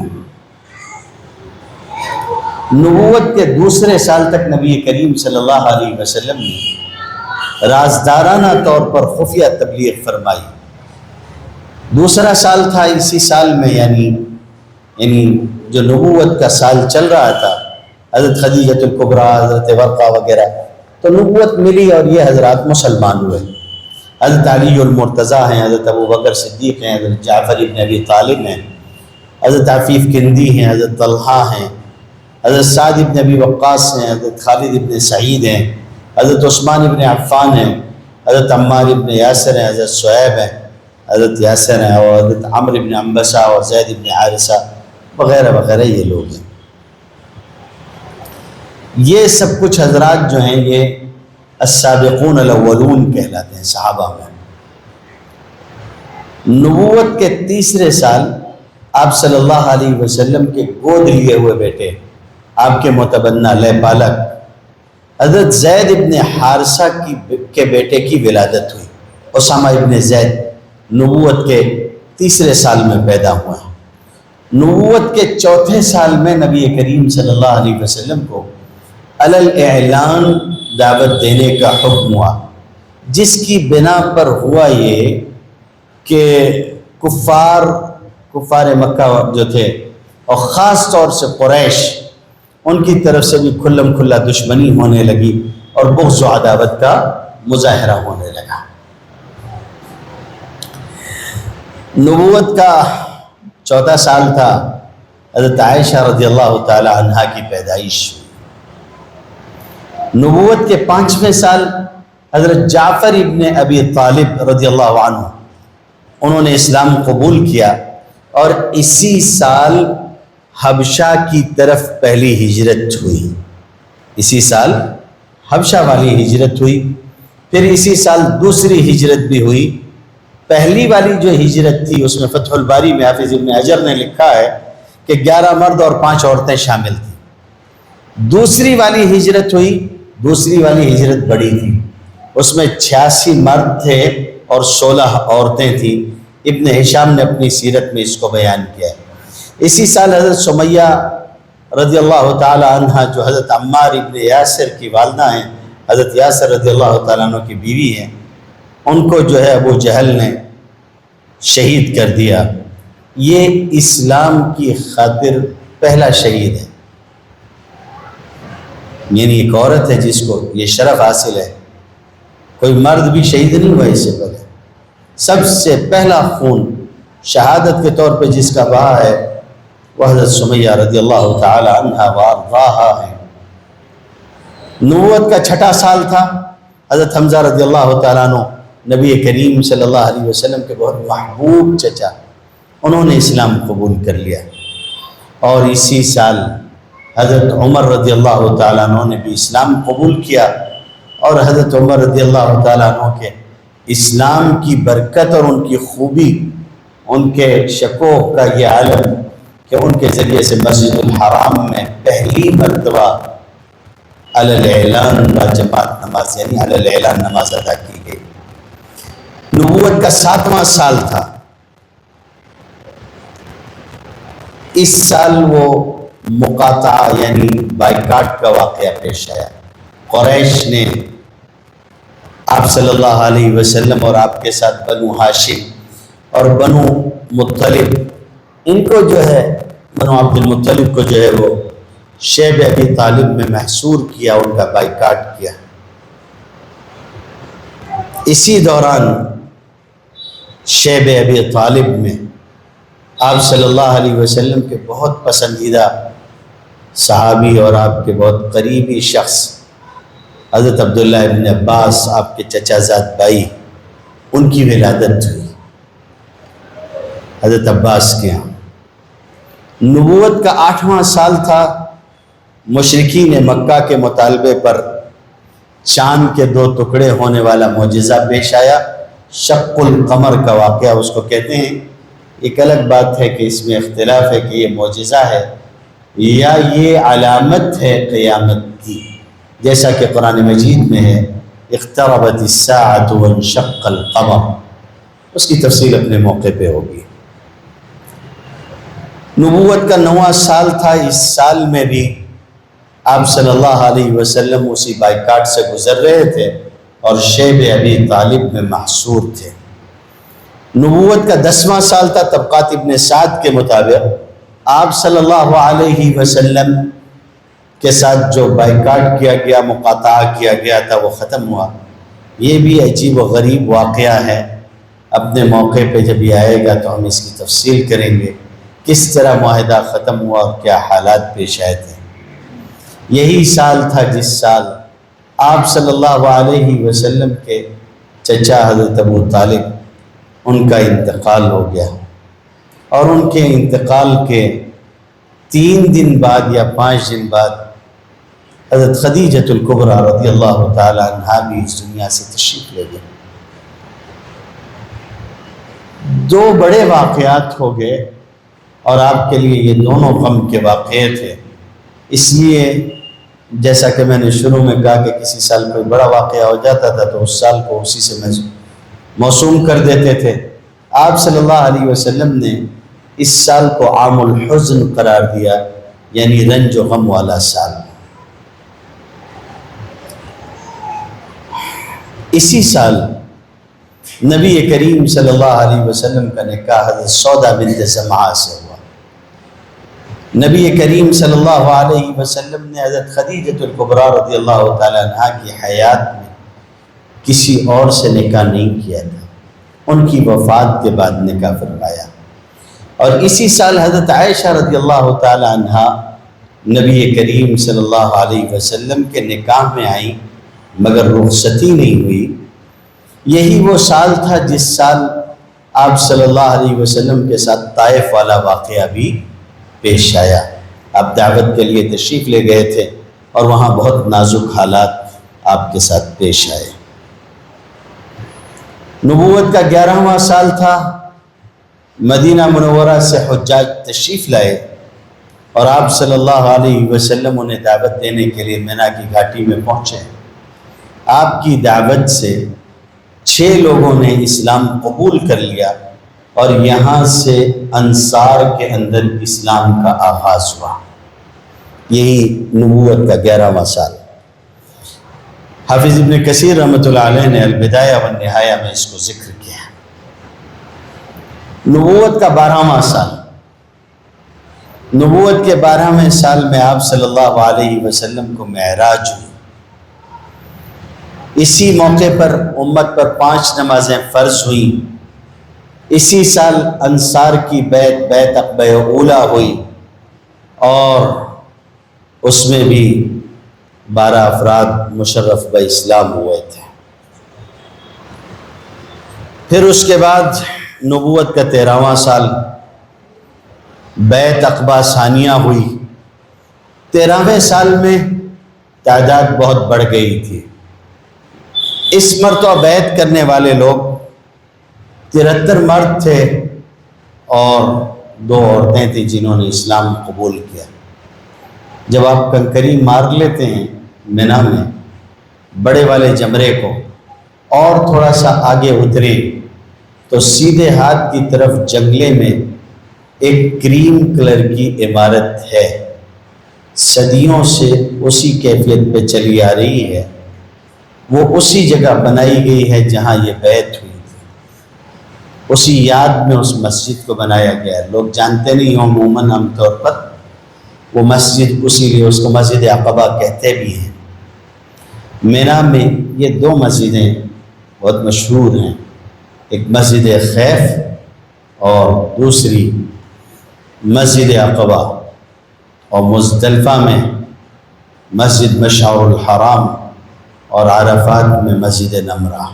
نبوت کے دوسرے سال تک نبی کریم صلی اللہ علیہ وسلم نے رازدارانہ طور پر خفیہ تبلیغ فرمائی۔ دوسرا سال تھا، اسی سال میں یعنی جو نبوت کا سال چل رہا تھا، حضرت خدیجۃ الکبریٰ، حضرت ورقہ وغیرہ، تو نبوت ملی اور یہ حضرات مسلمان ہوئے۔ حضرت علی المرتضیٰ ہیں، حضرت ابو بکر صدیق ہیں، حضرت جعفر ابن ابی طالب ہیں، حضرت عفیف کندی ہیں، حضرت طلحہ ہیں، حضرت سعد ابن ابی وقاص ہیں، حضرت خالد ابن سعید ہیں، حضرت عثمان ابن عفان ہیں، حضرت عمار ابن یاسر ہیں، حضرت صہیب ہیں، حضرت یاسر ہیں، اور حضرت عمرو ابن عنبسہ اور زید ابن حارثہ وغیرہ وغیرہ یہ لوگ ہیں۔ یہ سب کچھ حضرات جو ہیں یہ السابقون الاولون کہلاتے ہیں صحابہ میں۔ نبوت کے تیسرے سال آپ صلی اللہ علیہ وسلم کے گود لیے ہوئے بیٹے، آپ کے متبنہ لے پالک حضرت زید ابن حارثہ کے بیٹے کی ولادت ہوئی۔ اسامہ ابن زید نبوت کے تیسرے سال میں پیدا ہوا ہے۔ نبوت کے چوتھے سال میں نبی کریم صلی اللہ علیہ وسلم کو علی الاعلان دعوت دینے کا حکم ہوا، جس کی بنا پر ہوا یہ کہ کفار مکہ جو تھے اور خاص طور سے قریش، ان کی طرف سے بھی کھلم کھلا دشمنی ہونے لگی اور بغض و عداوت کا مظاہرہ ہونے لگا۔ نبوت کا چوتھا سال تھا، حضرت عائشہ رضی اللہ تعالی عنہا کی پیدائش ہوئی۔ نبوت کے 5ویں سال حضرت جعفر ابن ابی طالب رضی اللہ عنہ، انہوں نے اسلام قبول کیا، اور اسی سال حبشہ کی طرف پہلی ہجرت ہوئی۔ اسی سال حبشہ والی ہجرت ہوئی، پھر اسی سال دوسری ہجرت بھی ہوئی۔ پہلی والی جو ہجرت تھی اس میں فتح الباری میں حافظ ابن حجر نے لکھا ہے کہ 11 مرد اور 5 عورتیں شامل تھیں۔ دوسری والی ہجرت ہوئی، دوسری والی ہجرت بڑی تھی، اس میں 86 مرد تھے اور 16 عورتیں تھیں۔ ابن ہشام نے اپنی سیرت میں اس کو بیان کیا ہے۔ اسی سال حضرت سمیہ رضی اللہ تعالی عنہ، جو حضرت عمار ابن یاسر کی والدہ ہیں، حضرت یاسر رضی اللہ تعالیٰ عنہ کی بیوی ہیں، ان کو جو ہے ابو جہل نے شہید کر دیا۔ یہ اسلام کی خاطر پہلا شہید ہے، یعنی ایک عورت ہے جس کو یہ شرف حاصل ہے، کوئی مرد بھی شہید نہیں ہوا اس سے پہلے۔ سب سے پہلا خون شہادت کے طور پہ جس کا بہا ہے وہ حضرت سمیہ رضی اللہ تعالی عنہ وارضاہا ہے۔ نبوت کا 6واں سال تھا، حضرت حمزہ رضی اللہ تعالیٰ عنہ نبی کریم صلی اللہ علیہ وسلم کے بہت محبوب چچا، انہوں نے اسلام قبول کر لیا، اور اسی سال حضرت عمر رضی اللہ تعالیٰ عنہ نے بھی اسلام قبول کیا، اور حضرت عمر رضی اللہ تعالیٰ عنہ کے اسلام کی برکت اور ان کی خوبی، ان کے شکوہ کا یہ عالم کہ ان کے ذریعے سے مسجد الحرام میں پہلی مرتبہ علی الاعلان با جماعت نماز، یعنی علی الاعلان نماز ادا کی گئی۔ نبوت کا 7واں سال تھا، اس سال وہ مقاطعہ یعنی بائیکاٹ کا واقعہ پیش آیا۔ قریش نے آپ صلی اللہ علیہ وسلم اور آپ کے ساتھ بنو ہاشم اور بنو مطلب، ان کو جو ہے بنو عبد المطلب کو جو ہے وہ شیب ابی طالب میں محصور کیا، ان کا بائیکاٹ کیا۔ اسی دوران شیب ابی طالب میں آپ صلی اللہ علیہ وسلم کے بہت پسندیدہ صحابی اور آپ کے بہت قریبی شخص حضرت عبداللہ ابن عباس، آپ کے چچا زاد بھائی، ان کی ولادت ہوئی حضرت عباس کے ہاں۔ نبوت کا 8واں سال تھا، مشرکین مکہ کے مطالبے پر چاند کے 2 ٹکڑے ہونے والا معجزہ پیش آیا، شق القمر کا واقعہ اس کو کہتے ہیں۔ ایک الگ بات ہے کہ اس میں اختلاف ہے کہ یہ معجزہ ہے یا یہ علامت ہے قیامت کی، جیسا کہ قرآن مجید میں ہے اقتربت الساعۃ وانشق القمر، اس کی تفصیل اپنے موقع پہ ہوگی۔ نبوت کا 9واں سال تھا، اس سال میں بھی آپ صلی اللہ علیہ وسلم اسی بائیکاٹ سے گزر رہے تھے اور شیب ابی طالب میں محصور تھے۔ نبوت کا 10واں سال تھا، طبقات ابن سعد کے مطابق آپ صلی اللہ علیہ وسلم کے ساتھ جو بائیکاٹ کیا گیا، مقاطعہ کیا گیا تھا، وہ ختم ہوا۔ یہ بھی عجیب و غریب واقعہ ہے، اپنے موقع پہ جب یہ آئے گا تو ہم اس کی تفصیل کریں گے، کس طرح معاہدہ ختم ہوا اور کیا حالات پیش آئے تھے۔ یہی سال تھا جس سال آپ صلی اللہ علیہ وسلم کے چچا حضرت ابو طالب ان کا انتقال ہو گیا، اور ان کے انتقال کے 3 دن بعد یا 5 دن بعد حضرت خدیجۃ الکبریٰ رضی اللہ تعالی عنہا بھی اس دنیا سے تشریف لے گئے۔ 2 بڑے واقعات ہو گئے، اور آپ کے لیے یہ دونوں غم کے واقعے تھے۔ اس لیے جیسا کہ میں نے شروع میں کہا کہ کسی سال کوئی بڑا واقعہ ہو جاتا تھا تو اس سال کو اسی سے موسوم کر دیتے تھے۔ آپ صلی اللہ علیہ وسلم نے اس سال کو عام الحزن قرار دیا، یعنی رنج و غم والا سال۔ اسی سال نبی کریم صلی اللہ علیہ وسلم کا نکاح حضرت سودا بنت زمعہ سے ہوا۔ نبی کریم صلی اللہ علیہ وسلم نے حضرت خدیجۃ الکبریٰ رضی اللہ تعالی عنہا کی حیات میں کسی اور سے نکاح نہیں کیا تھا، ان کی وفات کے بعد نکاح فرمایا۔ اور اسی سال حضرت عائشہ رضی اللہ تعالی عنہا نبی کریم صلی اللہ علیہ وسلم کے نکاح میں آئیں، مگر رخصتی نہیں ہوئی۔ یہی وہ سال تھا جس سال آپ صلی اللہ علیہ وسلم کے ساتھ طائف والا واقعہ بھی پیش آیا۔ آپ دعوت کے لیے تشریف لے گئے تھے اور وہاں بہت نازک حالات آپ کے ساتھ پیش آئے۔ نبوت کا 11واں سال تھا، مدینہ منورہ سے حجاج تشریف لائے اور آپ صلی اللہ علیہ وسلم انہیں دعوت دینے کے لیے مینا کی گھاٹی میں پہنچے۔ آپ کی دعوت سے 6 لوگوں نے اسلام قبول کر لیا، اور یہاں سے انصار کے اندر اسلام کا آغاز ہوا۔ یہی نبوت کا 11واں سال۔ حافظ ابن کثیر رحمۃ اللہ علیہ نے البدایہ والنہایہ میں اس کو ذکر کیا۔ نبوت کا 12واں سال۔ نبوت کے 12ویں سال میں آپ صلی اللہ علیہ وسلم کو معراج ہوئی۔ اسی موقع پر امت پر 5 نمازیں فرض ہوئیں۔ اسی سال انصار کی بیعت عقبہ اولیٰ ہوئی، اور اس میں بھی 12 افراد مشرف بہ اسلام ہوئے تھے۔ پھر اس کے بعد نبوت کا 13واں سال، بیعت عقبہ ثانیہ ہوئی۔ 13ویں سال میں تعداد بہت بڑھ گئی تھی۔ اس مرتبہ بیعت کرنے والے لوگ 73 مرد تھے اور 2 عورتیں تھیں جنہوں نے اسلام قبول کیا۔ جب آپ کنکری مار لیتے ہیں مینا میں بڑے والے جمرے کو اور تھوڑا سا آگے اتریں تو سیدھے ہاتھ کی طرف جنگلے میں ایک کریم کلر کی عمارت ہے، صدیوں سے اسی کیفیت پہ چلی آ رہی ہے۔ وہ اسی جگہ بنائی گئی ہے جہاں یہ بیعت ہوئی، اسی یاد میں اس مسجد کو بنایا گیا ہے۔ لوگ جانتے نہیں ہوں، عموماً عام طور پر وہ مسجد اسی لیے اس کو مسجد عقبہ کہتے بھی ہیں۔ مینا میں یہ 2 مسجدیں بہت مشہور ہیں، ایک مسجد خیف اور دوسری مسجد عقبہ، اور مزدلفہ میں مسجد مشعر الحرام اور عرفات میں مسجد نمرہ۔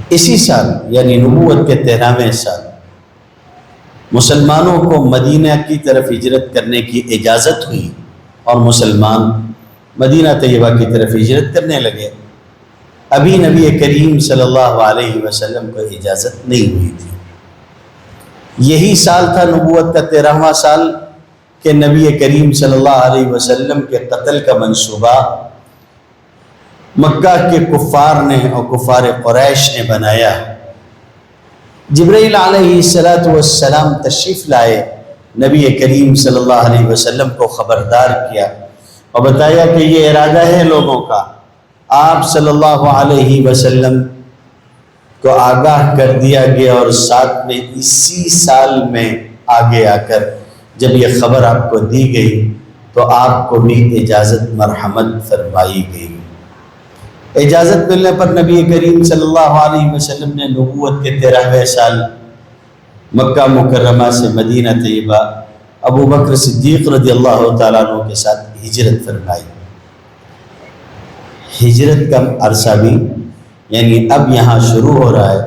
اسی سال یعنی نبوت کے 13ویں سال مسلمانوں کو مدینہ کی طرف ہجرت کرنے کی اجازت ہوئی، اور مسلمان مدینہ طیبہ کی طرف ہجرت کرنے لگے۔ ابھی نبی کریم صلی اللہ علیہ وسلم کو اجازت نہیں ہوئی تھی۔ یہی سال تھا نبوت کا 13واں سال کہ نبی کریم صلی اللہ علیہ وسلم کے قتل کا منصوبہ مکہ کے کفار نے اور کفار قریش نے بنایا۔ جبرائیل علیہ السلام تشریف لائے، نبی کریم صلی اللہ علیہ وسلم کو خبردار کیا اور بتایا کہ یہ ارادہ ہے لوگوں کا۔ آپ صلی اللہ علیہ وسلم کو آگاہ کر دیا گیا، اور ساتھ میں اسی سال میں آگے آ کر جب یہ خبر آپ کو دی گئی تو آپ کو بھی اجازت مرحمت فرمائی گئی۔ اجازت ملنے پر نبی کریم صلی اللہ علیہ وسلم نے نبوت کے 13ویں سال مکہ مکرمہ سے مدینہ طیبہ ابو بکر صدیق رضی اللہ تعالیٰ عنہ کے ساتھ ہجرت فرمائی۔ ہجرت کا عرصہ بھی یعنی اب یہاں شروع ہو رہا ہے،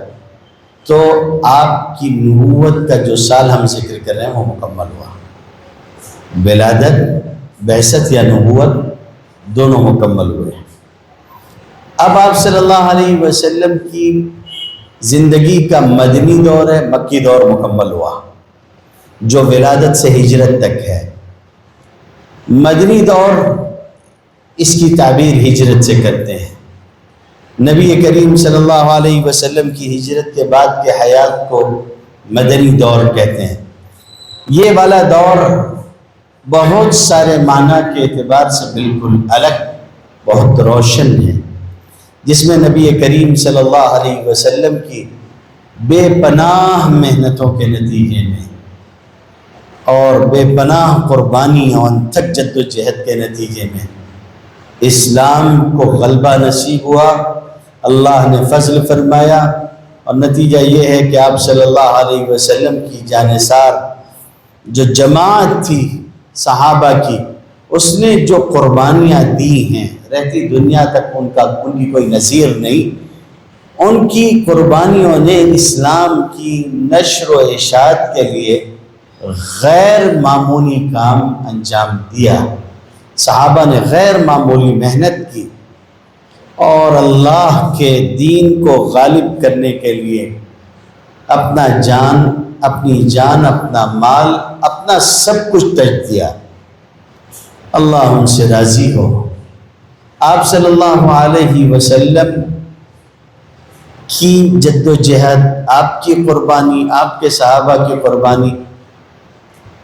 تو آپ کی نبوت کا جو سال ہم ذکر کر رہے ہیں وہ مکمل ہوا۔ ولادت، بعثت یا نبوت دونوں مکمل ہوئے۔ اب آپ صلی اللہ علیہ وسلم کی زندگی کا مدنی دور ہے، مکی دور مکمل ہوا جو ولادت سے ہجرت تک ہے۔ مدنی دور اس کی تعبیر ہجرت سے کرتے ہیں۔ نبی کریم صلی اللہ علیہ وسلم کی ہجرت کے بعد کے حیات کو مدنی دور کہتے ہیں۔ یہ والا دور بہت سارے معنی کے اعتبار سے بالکل الگ، بہت روشن ہے، جس میں نبی کریم صلی اللہ علیہ وسلم کی بے پناہ محنتوں کے نتیجے میں اور بے پناہ قربانی اور انتھک جد و جہد کے نتیجے میں اسلام کو غلبہ نصیب ہوا، اللہ نے فضل فرمایا، اور نتیجہ یہ ہے کہ آپ صلی اللہ علیہ وسلم کی جانثار جو جماعت تھی صحابہ کی، اس نے جو قربانیاں دی ہیں رہتی دنیا تک ان کی کوئی نظیر نہیں۔ ان کی قربانیوں نے اسلام کی نشر و اشاعت کے لیے غیر معمولی کام انجام دیا۔ صحابہ نے غیر معمولی محنت کی اور اللہ کے دین کو غالب کرنے کے لیے اپنی جان، اپنا مال، اپنا سب کچھ تج دیا۔ اللہ ان سے راضی ہو۔ آپ صلی اللہ علیہ وسلم کی جد و جہد، آپ کی قربانی، آپ کے صحابہ کی قربانی،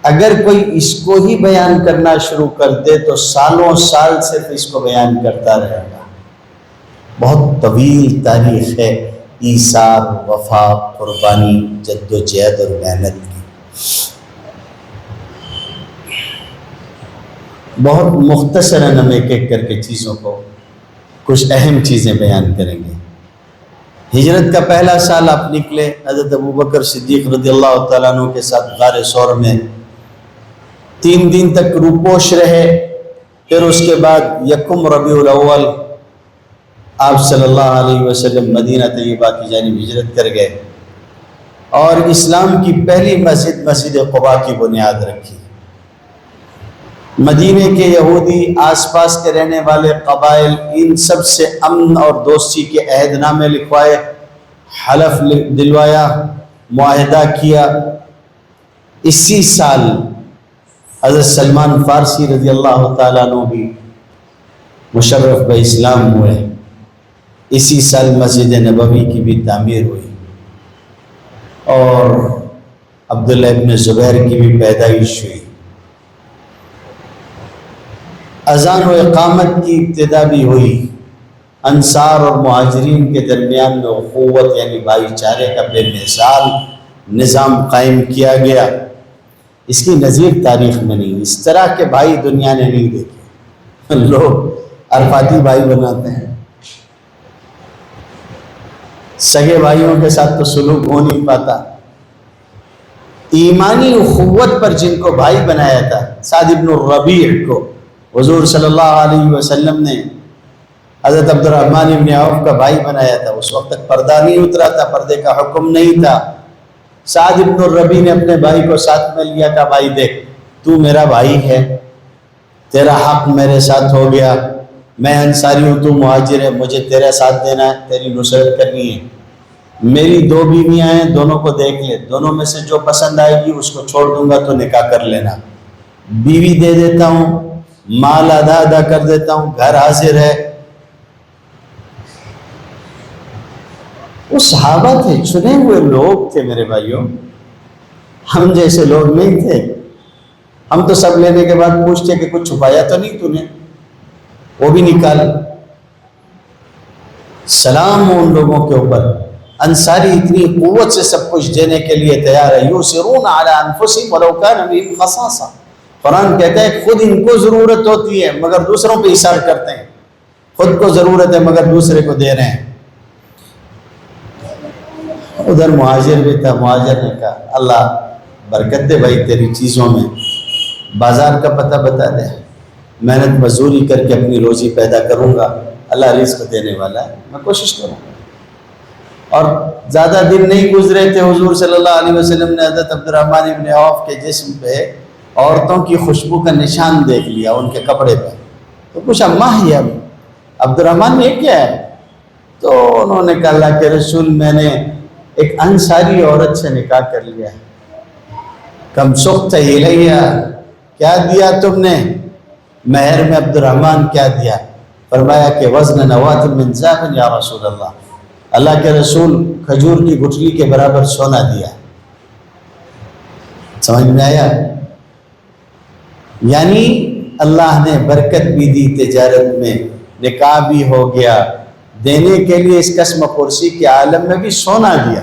اگر کوئی اس کو ہی بیان کرنا شروع کر دے تو سالوں سال صرف اس کو بیان کرتا رہے گا۔ بہت طویل تاریخ ہے ایثار، وفا، قربانی، جد و جہد اور محنت کی۔ بہت مختصراً ہم ایک ایک کر کے چیزوں کو، کچھ اہم چیزیں بیان کریں گے۔ ہجرت کا پہلا سال آپ نکلے، حضرت ابو بکر صدیق رضی اللہ تعالیٰ عنہ کے ساتھ غار ثور میں 3 دن تک روپوش رہے۔ پھر اس کے بعد یکم ربیع الاول آپ صلی اللہ علیہ وسلم مدینہ طیبہ کی جانب ہجرت کر گئے اور اسلام کی پہلی مسجد قباء کی بنیاد رکھی۔ مدینے کے یہودی، آس پاس کے رہنے والے قبائل، ان سب سے امن اور دوستی کے عہد نامے لکھوائے، حلف دلوایا، معاہدہ کیا۔ اسی سال حضرت سلمان فارسی رضی اللہ تعالیٰ عنہ بھی مشرف بہ اسلام ہوئے۔ اسی سال مسجد نبوی کی بھی تعمیر ہوئی اور عبداللہ ابن زبیر کی بھی پیدائش ہوئی۔ اذان و اقامت کی ابتدا بھی ہوئی۔ انصار اور مہاجرین کے درمیان میں اخوت یعنی بھائی چارے کا بے مثال نظام قائم کیا گیا۔ اس کی نظیر تاریخ میں نہیں، اس طرح کے بھائی دنیا نے نہیں دیکھے۔ لوگ عرفاتی بھائی بناتے ہیں، سگے بھائیوں کے ساتھ تو سلوک ہو نہیں پاتا۔ ایمانی اخوت پر جن کو بھائی بنایا تھا، سعد بن الربیع کو حضور صلی اللہ علیہ وسلم نے حضرت عبد الرحمن بن عوف کا بھائی بنایا تھا۔ اس وقت تک پردہ نہیں اترا تھا، پردے کا حکم نہیں تھا۔ سعد بن الربیع نے اپنے بھائی کو ساتھ میں لیا تھا، بھائی دیکھ تو میرا بھائی ہے، تیرا حق میرے ساتھ ہو گیا، میں انصاری ہوں تو مہاجر ہے، مجھے تیرا ساتھ دینا ہے، تیری نصرت کرنی ہے، میری 2 بیویاں ہیں، دونوں کو دیکھ لے، دونوں میں سے جو پسند آئے گی اس کو چھوڑ دوں گا تو نکاح کر لینا، بیوی دے دیتا ہوں، مال ادا کر دیتا ہوں، گھر حاضر ہے۔ وہ صحابہ تھے، چنے ہوئے لوگ تھے میرے بھائیوں، ہم جیسے لوگ نہیں تھے۔ ہم تو سب لینے کے بعد پوچھتے کہ کچھ چھپایا تو نہیں تو نے، وہ بھی نکال۔ سلام ہو ان لوگوں کے اوپر، انصاری اتنی قوت سے سب کچھ دینے کے لیے تیار ہے۔ یؤثرون علی انفسہم ولو کان بہم خصاصہ، قرآن کہتا ہے خود ان کو ضرورت ہوتی ہے مگر دوسروں پہ ایثار کرتے ہیں، خود کو ضرورت ہے مگر دوسرے کو دے رہے ہیں۔ ادھر مہاجر بھی تھا، مہاجر نے کہا اللہ برکت دے بھائی تیری چیزوں میں، بازار کا پتہ بتا دے، محنت مزدوری کر کے اپنی روزی پیدا کروں گا، اللہ رزق دینے والا ہے، میں کوشش کروں گا۔ اور زیادہ دن نہیں گزرے تھے، حضور صلی اللہ علیہ وسلم نے حضرت عبد الرحمن ابن عوف کے جسم پہ عورتوں کی خوشبو کا نشان دیکھ لیا ان کے کپڑے پہ، تو پوچھا ماہ یہ عبد الرحمن یہ کیا ہے؟ تو انہوں نے کہا اللہ کے رسول میں نے ایک انصاری عورت سے نکاح کر لیا ہے۔ کم سخت الیہ، کیا دیا تم نے مہر میں عبد الرحمن کیا دیا؟ فرمایا کہ وزن نواۃ من ذهب یا رسول اللہ، اللہ کے رسول کھجور کی گٹھلی کے برابر سونا دیا۔ سمجھ میں آیا؟ یعنی اللہ نے برکت بھی دی تجارت میں، نکاح بھی ہو گیا، دینے کے لیے اس قسم پرسی کے عالم میں بھی سونا دیا،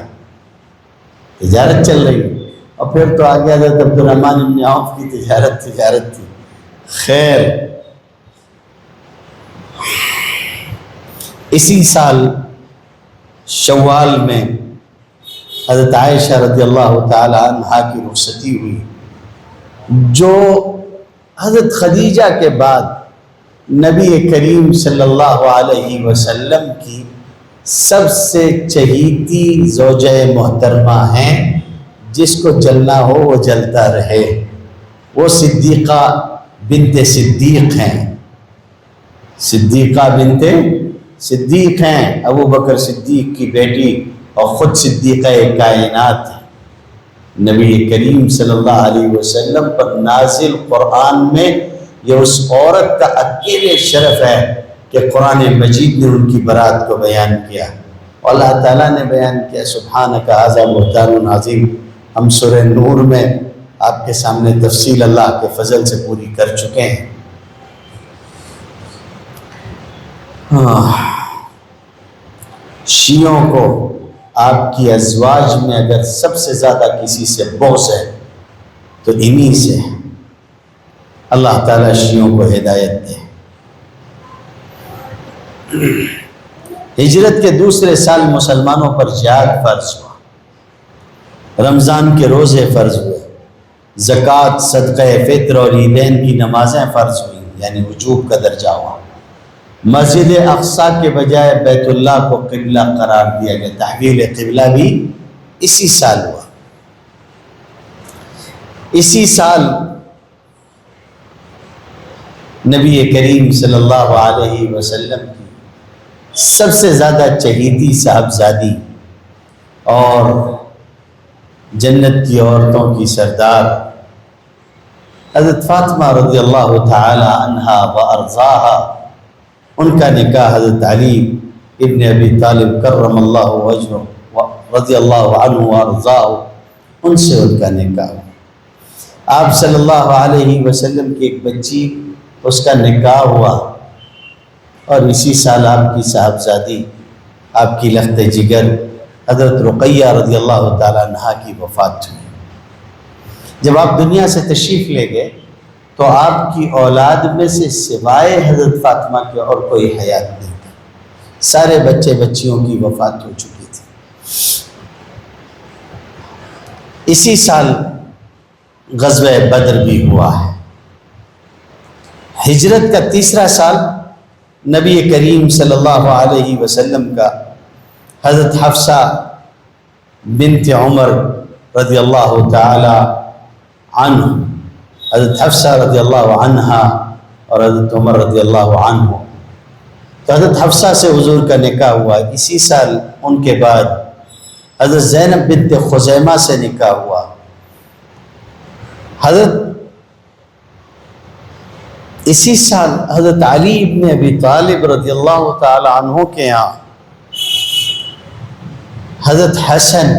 تجارت چل رہی ہے۔ اور پھر تو آگے حضرت عبد الرحمن بن عوف کی تجارت تھی۔ خیر، اسی سال شوال میں حضرت عائشہ رضی اللہ تعالی عنہا کی رخصتی ہوئی، جو حضرت خدیجہ کے بعد نبی کریم صلی اللہ علیہ وسلم کی سب سے چہیتی زوجہ محترمہ ہیں، جس کو جلنا ہو وہ جلتا رہے۔ وہ صدیقہ بنت صدیق ہیں، صدیقہ بنت صدیق ہیں، ابو بکر صدیق کی بیٹی اور خود صدیقہ کائنات ہیں۔ نبی کریم صلی اللہ علیہ وسلم پر نازل قرآن میں یہ اس عورت کا اکیلے شرف ہے کہ قرآن مجید نے ان کی برات کو بیان کیا، اور اللہ تعالیٰ نے بیان کیا سبحانک ھذا بہتان عظیم۔ ہم سورہ نور میں آپ کے سامنے تفصیل اللہ کے فضل سے پوری کر چکے ہیں۔ شیعوں کو آپ کی ازواج میں اگر سب سے زیادہ کسی سے بغض ہے تو انہی سے۔ اللہ تعالیٰ شیعوں کو ہدایت دے۔ ہجرت کے دوسرے سال مسلمانوں پر جہاد فرض ہوا، رمضان کے روزے فرض ہوئے، زکوٰۃ، صدقہ فطر اور عیدین کی نمازیں فرض ہوئیں، یعنی وجوب کا درجہ ہوا۔ مسجد اقصیٰ کے بجائے بیت اللہ کو قبلہ قرار دیا گیا، تحویل قبلہ بھی اسی سال ہوا۔ اسی سال نبی کریم صلی اللہ علیہ وسلم کی سب سے زیادہ چہیتی صاحبزادی اور جنت کی عورتوں کی سردار حضرت فاطمہ رضی اللہ تعالی عنہا و ارضاہا، ان کا نکاح حضرت علی ابن ابی طالب کرم اللہ وجہہ رضی اللہ عنہ و ارضاہ، ان سے ان کا نکاح ہوا۔ آپ صلی اللہ علیہ وسلم کی ایک بچی، اس کا نکاح ہوا، اور اسی سال آپ کی صاحبزادی، آپ کی لخت جگر حضرت رقیہ رضی اللہ تعالیٰ عنہا کی وفات ہوئی۔ جب آپ دنیا سے تشریف لے گئے تو آپ کی اولاد میں سے سوائے حضرت فاطمہ کے اور کوئی حیات نہیں تھا، سارے بچے بچیوں کی وفات ہو چکی تھی۔ اسی سال غزوہ بدر بھی ہوا ہے۔ ہجرت کا تیسرا سال نبی کریم صلی اللہ علیہ وسلم کا حضرت حفصہ بنت عمر رضی اللہ تعالی عنہ، حضرت حفصہ رضی اللہ عنہا اور حضرت عمر رضی اللہ عنہ تو حضرت حفصہ سے حضور کا نکاح ہوا. اسی سال ان کے بعد حضرت زینب بنت خزیمہ سے نکاح ہوا. اسی سال حضرت علی ابن ابی طالب رضی اللہ تعالی عنہ کے یہاں حضرت حسن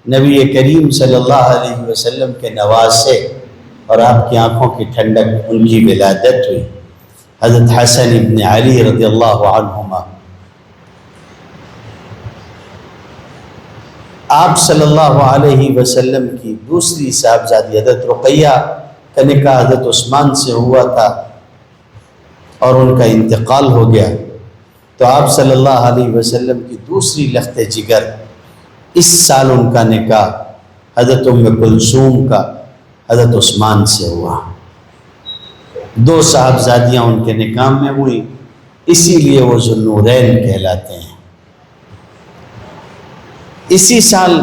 نبی کریم صلی اللہ علیہ وسلم کے نواسے اور آپ کی آنکھوں کی ٹھنڈک، ان کی ولادت ہوئی. حضرت حسن ابن علی رضی اللہ عنہما آپ صلی اللہ علیہ وسلم کی دوسری صاحبزادی حضرت رقیہ کا نکاح حضرت عثمان سے ہوا تھا اور ان کا انتقال ہو گیا. تو آپ صلی اللہ علیہ وسلم کی دوسری لخت جگر اس سال ان کا نکاح حضرت ام کلثوم کا حضرت عثمان سے ہوا. 2 صاحبزادیاں ان کے نکاح میں ہوئی، اسی لیے وہ ذوالنورین کہلاتے ہیں. اسی سال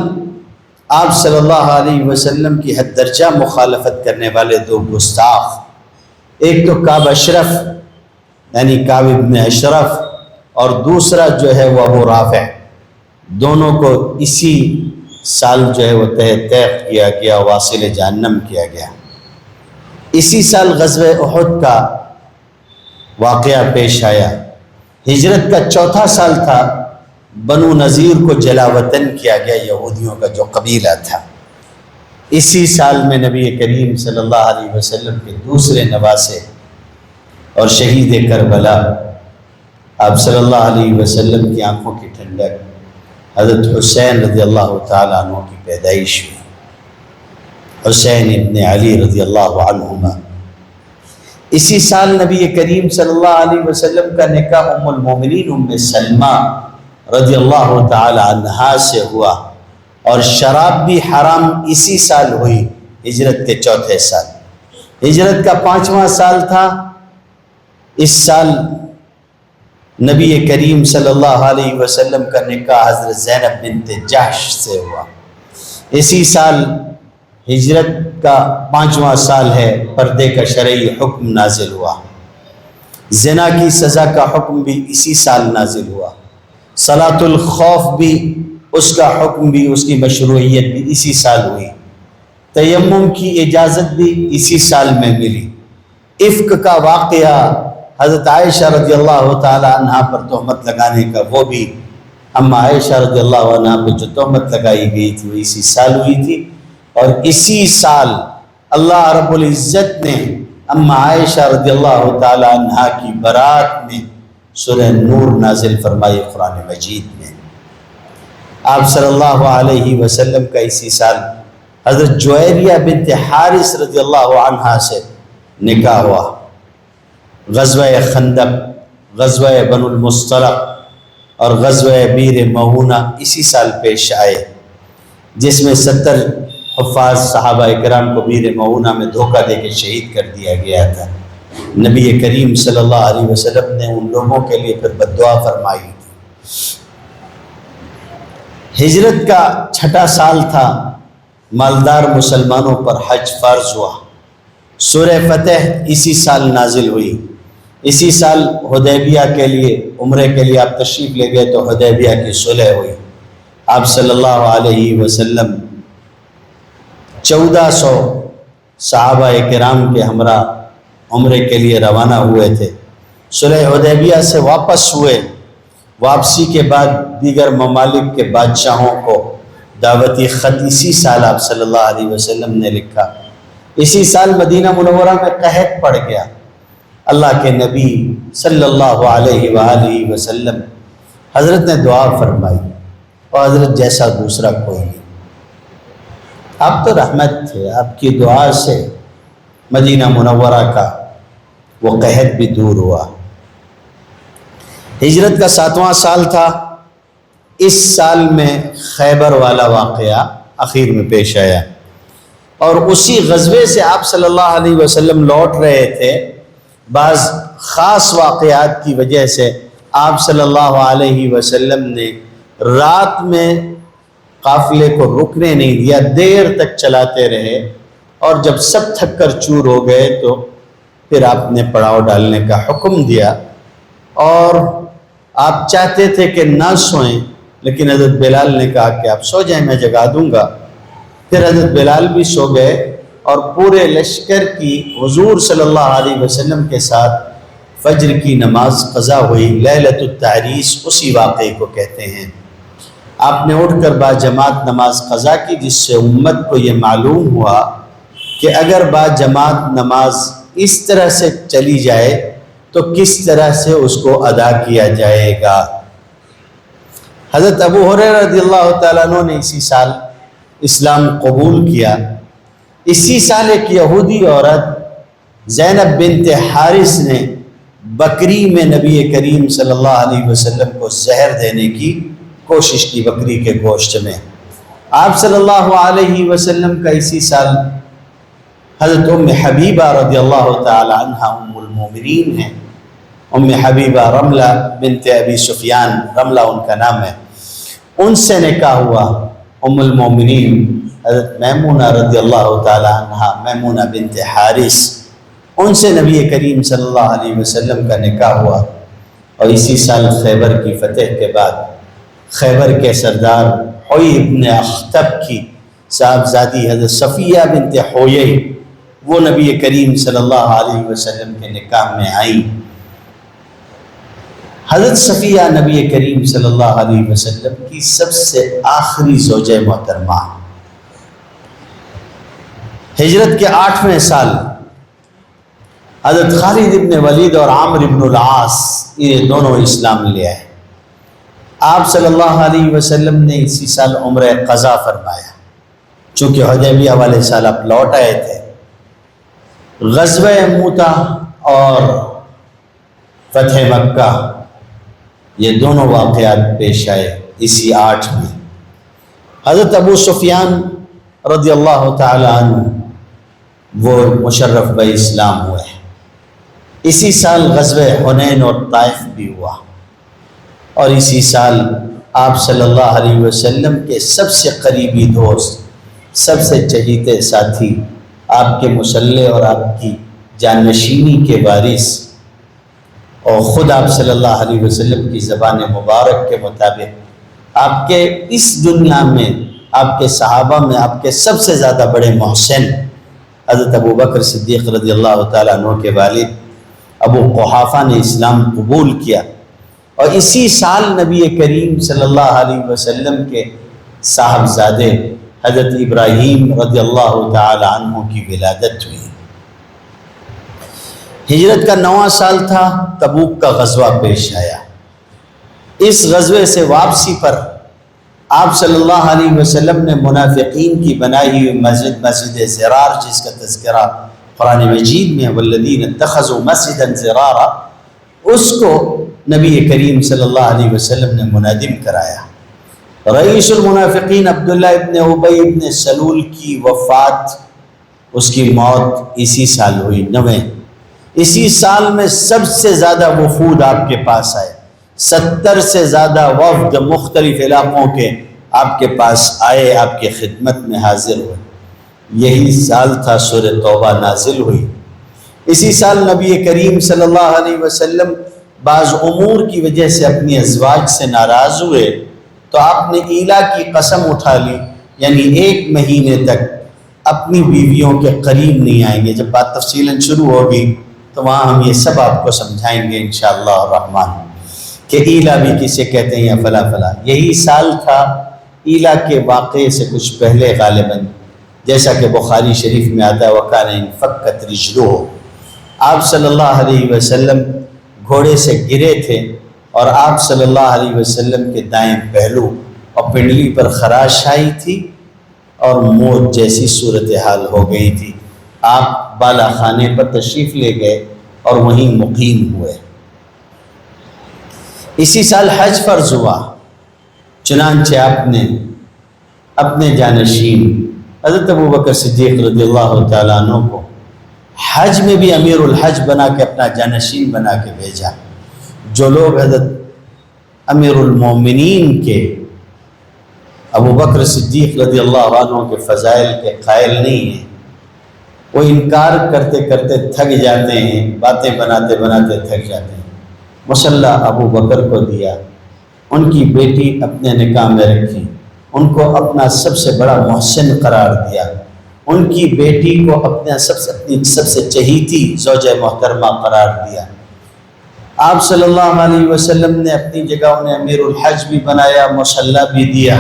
آپ صلی اللہ علیہ وسلم کی حد درجہ مخالفت کرنے والے 2 گستاخ، ایک تو کعب اشرف یعنی کعب ابن اشرف اور دوسرا جو ہے وہ ابو رافع، دونوں کو اسی سال جو ہے وہ تیغ کیا گیا، واصل جہنم کیا گیا. اسی سال غزوہ احد کا واقعہ پیش آیا. ہجرت کا 4تھا سال تھا. بنو نذیر کو جلا وطن کیا گیا، یہودیوں کا جو قبیلہ تھا. اسی سال میں نبی کریم صلی اللہ علیہ وسلم کے دوسرے نواسے اور شہید کربلا آپ صلی اللہ علیہ وسلم کی آنکھوں کی ٹھنڈک حضرت حسین رضی اللہ تعالیٰ عنہ کی پیدائش ہوئی. حسین ابن علی رضی اللہ عنہما. اسی سال نبی کریم صلی اللہ علیہ وسلم کا نکاح ام المومنین ام سلمہ رضی اللہ تعالی عنہا سے ہوا، اور شراب بھی حرام اسی سال ہوئی، ہجرت کے 4تھے سال. ہجرت کا 5واں سال تھا. اس سال نبی کریم صلی اللہ علیہ وسلم کا نکاح حضرت زینب بنت جحش سے ہوا. اسی سال ہجرت کا 5واں سال ہے، پردے کا شرعی حکم نازل ہوا. زنا کی سزا کا حکم بھی اسی سال نازل ہوا. صلاۃ الخوف بھی، اس کا حکم بھی، اس کی مشروعیت بھی اسی سال ہوئی. تیمم کی اجازت بھی اسی سال میں ملی. افک کا واقعہ حضرت عائشہ رضی اللہ تعالی عنہ پر تہمت لگانے کا، وہ بھی اما عائشہ رضی اللہ عنہ پہ جو تہمت لگائی گئی تھی وہ اسی سال ہوئی تھی. اور اسی سال اللہ رب العزت نے اما عائشہ رضی اللہ تعالی عنہ کی برات میں سورہ نور نازل فرمائی قرآن مجید میں. آپ صلی اللہ علیہ وسلم کا اسی سال حضرت جویریہ بنت حارث رضی اللہ عنہ سے نکاح ہوا. غزوہ خندق، غزوہ بنو المصطلق اور غزوہ بیر معونہ اسی سال پیش آئے، جس میں 70 حفاظ صحابہ کرام کو بیر معونہ میں دھوکہ دے کے شہید کر دیا گیا تھا. نبی کریم صلی اللہ علیہ وسلم نے ان لوگوں کے لیے پھر بددعا فرمائی تھی. ہجرت کا 6واں سال تھا. مالدار مسلمانوں پر حج فرض ہوا. سورہ فتح اسی سال نازل ہوئی. اسی سال حدیبیہ کے لیے، عمرے کے لیے آپ تشریف لے گئے تو حدیبیہ کی صلح ہوئی. آپ صلی اللہ علیہ وسلم 1400 صحابہ کرام کے ہمراہ عمرے کے لیے روانہ ہوئے تھے. صلح حدیبیہ سے واپس ہوئے. واپسی کے بعد دیگر ممالک کے بادشاہوں کو دعوتی خط اسی سال آپ صلی اللہ علیہ وسلم نے لکھا. اسی سال مدینہ منورہ میں قحط پڑ گیا. اللہ کے نبی صلی اللہ علیہ وآلہ وسلم حضرت نے دعا فرمائی، اور حضرت جیسا دوسرا کوئی نہیں. آپ تو رحمت تھے، آپ کی دعا سے مدینہ منورہ کا وہ قحط بھی دور ہوا. ہجرت کا 7واں سال تھا. اس سال میں خیبر والا واقعہ آخر میں پیش آیا، اور اسی غزوے سے آپ صلی اللہ علیہ وسلم لوٹ رہے تھے. بعض خاص واقعات کی وجہ سے آپ صلی اللہ علیہ وسلم نے رات میں قافلے کو رکنے نہیں دیا، دیر تک چلاتے رہے، اور جب سب تھک کر چور ہو گئے تو پھر آپ نے پڑاؤ ڈالنے کا حکم دیا. اور آپ چاہتے تھے کہ نہ سوئیں، لیکن حضرت بلال نے کہا کہ آپ سو جائیں، میں جگا دوں گا۔ پھر حضرت بلال بھی سو گئے اور پورے لشکر کی حضور صلی اللہ علیہ وسلم کے ساتھ فجر کی نماز قضا ہوئی۔ لیلۃ التعریس اسی واقعے کو کہتے ہیں۔ آپ نے اٹھ کر باجماعت نماز قضا کی، جس سے امت کو یہ معلوم ہوا کہ اگر باجماعت نماز اس طرح سے چلی جائے تو کس طرح سے اس کو ادا کیا جائے گا۔ حضرت ابو ہریرہ رضی اللہ تعالیٰ عنہ نے اسی سال اسلام قبول کیا۔ اسی سال ایک یہودی عورت زینب بنت حارث نے بکری میں نبی کریم صلی اللہ علیہ وسلم کو زہر دینے کی کوشش کی، بکری کے گوشت میں۔ آپ صلی اللہ علیہ وسلم کا اسی سال حضرت ام حبیبہ رضی اللہ تعالی عنہ ام المومنین ہیں، ام حبیبہ رملہ بنت ابی سفیان، رملہ ان کا نام ہے، ان سے نکاح ہوا۔ ام المومنین حضرت میمونہ رضی اللہ تعالی عنہ، میمونہ بنت حارث، ان سے نبی کریم صلی اللہ علیہ وسلم کا نکاح ہوا۔ اور اسی سال خیبر کی فتح کے بعد خیبر کے سردار حوی ابن اخطب کی صاحبزادی حضرت صفیہ بنت حویی، وہ نبی کریم صلی اللہ علیہ وسلم کے نکاح میں آئیں۔ حضرت صفیہ نبی کریم صلی اللہ علیہ وسلم کی سب سے آخری زوجہ محترمہ۔ ہجرت کے 8ویں سال حضرت خالد ابن ولید اور عامر ابن العاص یہ دونوں اسلام لے آئے۔ آپ صلی اللہ علیہ وسلم نے اسی سال عمرہ قضا فرمایا، چونکہ حدیبیہ والے سال آپ لوٹ آئے تھے۔ غزوہ موتا اور فتح مکہ یہ دونوں واقعات پیش آئے اسی 8 میں۔ حضرت ابو سفیان رضی اللہ تعالی عنہ وہ مشرف بہ اسلام ہوئے۔ اسی سال غزوہ حنین اور طائف بھی ہوا، اور اسی سال آپ صلی اللہ علیہ وسلم کے سب سے قریبی دوست، سب سے چہیتے ساتھی، آپ کے مسلح اور آپ کی جانشینی کے وارث، اور خود آپ صلی اللہ علیہ وسلم کی زبان مبارک کے مطابق آپ کے اس دنیا میں، آپ کے صحابہ میں آپ کے سب سے زیادہ بڑے محسن حضرت ابو بکر صدیق رضی اللہ تعالیٰ عنہ کے والد ابو قحافہ نے اسلام قبول کیا۔ اور اسی سال نبی کریم صلی اللہ علیہ وسلم کے صاحبزادے حضرت ابراہیم رضی اللہ تعالی عنہ کی ولادت ہوئی۔ ہجرت کا 9واں سال تھا، تبوک کا غزوہ پیش آیا۔ اس غزوے سے واپسی پر آپ صلی اللہ علیہ وسلم نے منافقین کی بنائی ہوئی مسجد زرار، جس کا تذکرہ قرآن مجید میں والذین اتخذوا مسجدا زرارا، اس کو نبی کریم صلی اللہ علیہ وسلم نے منہدم کرایا۔ رئیس المنافقین عبداللہ ابن ابی ابن سلول کی وفات، اس کی موت اسی سال ہوئی 9۔ اسی سال میں سب سے زیادہ وفود آپ کے پاس آئے، 70 سے زیادہ وفد مختلف علاقوں کے آپ کے پاس آئے، آپ کی خدمت میں حاضر ہوئے۔ یہی سال تھا سورہ توبہ نازل ہوئی۔ اسی سال نبی کریم صلی اللہ علیہ وسلم بعض امور کی وجہ سے اپنی ازواج سے ناراض ہوئے، تو آپ نے ایلا کی قسم اٹھا لی، یعنی 1 مہینے تک اپنی بیویوں کے قریب نہیں آئیں گے۔ جب بات تفصیلاً شروع ہوگی تو وہاں ہم یہ سب آپ کو سمجھائیں گے انشاءاللہ الرحمن، کہ ایلا بھی کسے کہتے ہیں یا فلا فلا۔ یہی سال تھا ایلا کے واقعے سے کچھ پہلے غالباً، جیسا کہ بخاری شریف میں آتا ہے وَكَانَ انفکت رجلہ، آپ صلی اللہ علیہ وسلم گھوڑے سے گرے تھے، اور آپ صلی اللہ علیہ وسلم کے دائیں پہلو اور پنڈلی پر خراش آئی تھی اور موت جیسی صورتحال ہو گئی تھی۔ آپ بالا خانے پر تشریف لے گئے اور وہیں مقیم ہوئے۔ اسی سال حج فرض ہوا، چنانچہ آپ نے اپنے جانشین حضرت ابو بکر صدیق رضی اللہ تعالیٰ عنہ کو حج میں بھی امیر الحج بنا کے، اپنا جانشین بنا کے بھیجا۔ جو لوگ حضرت امیر المومنین کے ابو بکر صدیق رضی اللہ عنہ کے فضائل کے قائل نہیں ہیں، وہ انکار کرتے کرتے تھک جاتے ہیں، باتیں بناتے بناتے تھک جاتے ہیں۔ مصلی ابو بکر کو دیا، ان کی بیٹی اپنے نکاح میں رکھی، ان کو اپنا سب سے بڑا محسن قرار دیا، ان کی بیٹی کو اپنے سب سے چہیتی زوجہ محترمہ قرار دیا۔ آپ صلی اللہ علیہ وسلم نے اپنی جگہ انہیں امیر الحج بھی بنایا، مصلی بھی دیا،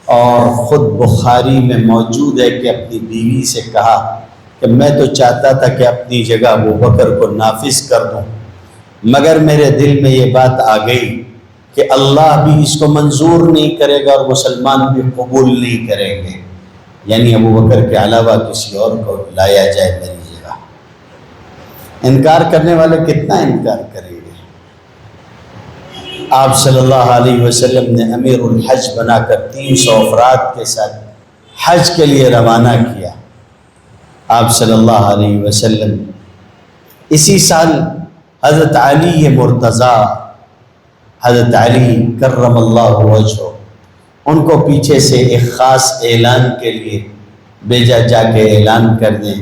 اور خود بخاری میں موجود ہے کہ اپنی بیوی سے کہا کہ میں تو چاہتا تھا کہ اپنی جگہ ابو بکر کو نافذ کر دوں، مگر میرے دل میں یہ بات آ گئی کہ اللہ بھی اس کو منظور نہیں کرے گا اور مسلمان بھی قبول نہیں کریں گے، یعنی ابو بکر کے علاوہ کسی اور کو لایا جائے میری جگہ۔ انکار کرنے والے کتنا انکار کریں گے؟ آپ صلی اللہ علیہ وسلم نے امیر الحج بنا کر 300 افراد کے ساتھ حج کے لیے روانہ کیا۔ آپ صلی اللہ علیہ وسلم اسی سال حضرت علی مرتضیٰ، حضرت علی کرم اللہ وجہہ، ان کو پیچھے سے ایک خاص اعلان کے لیے بھیجا، جا کے اعلان کر دیں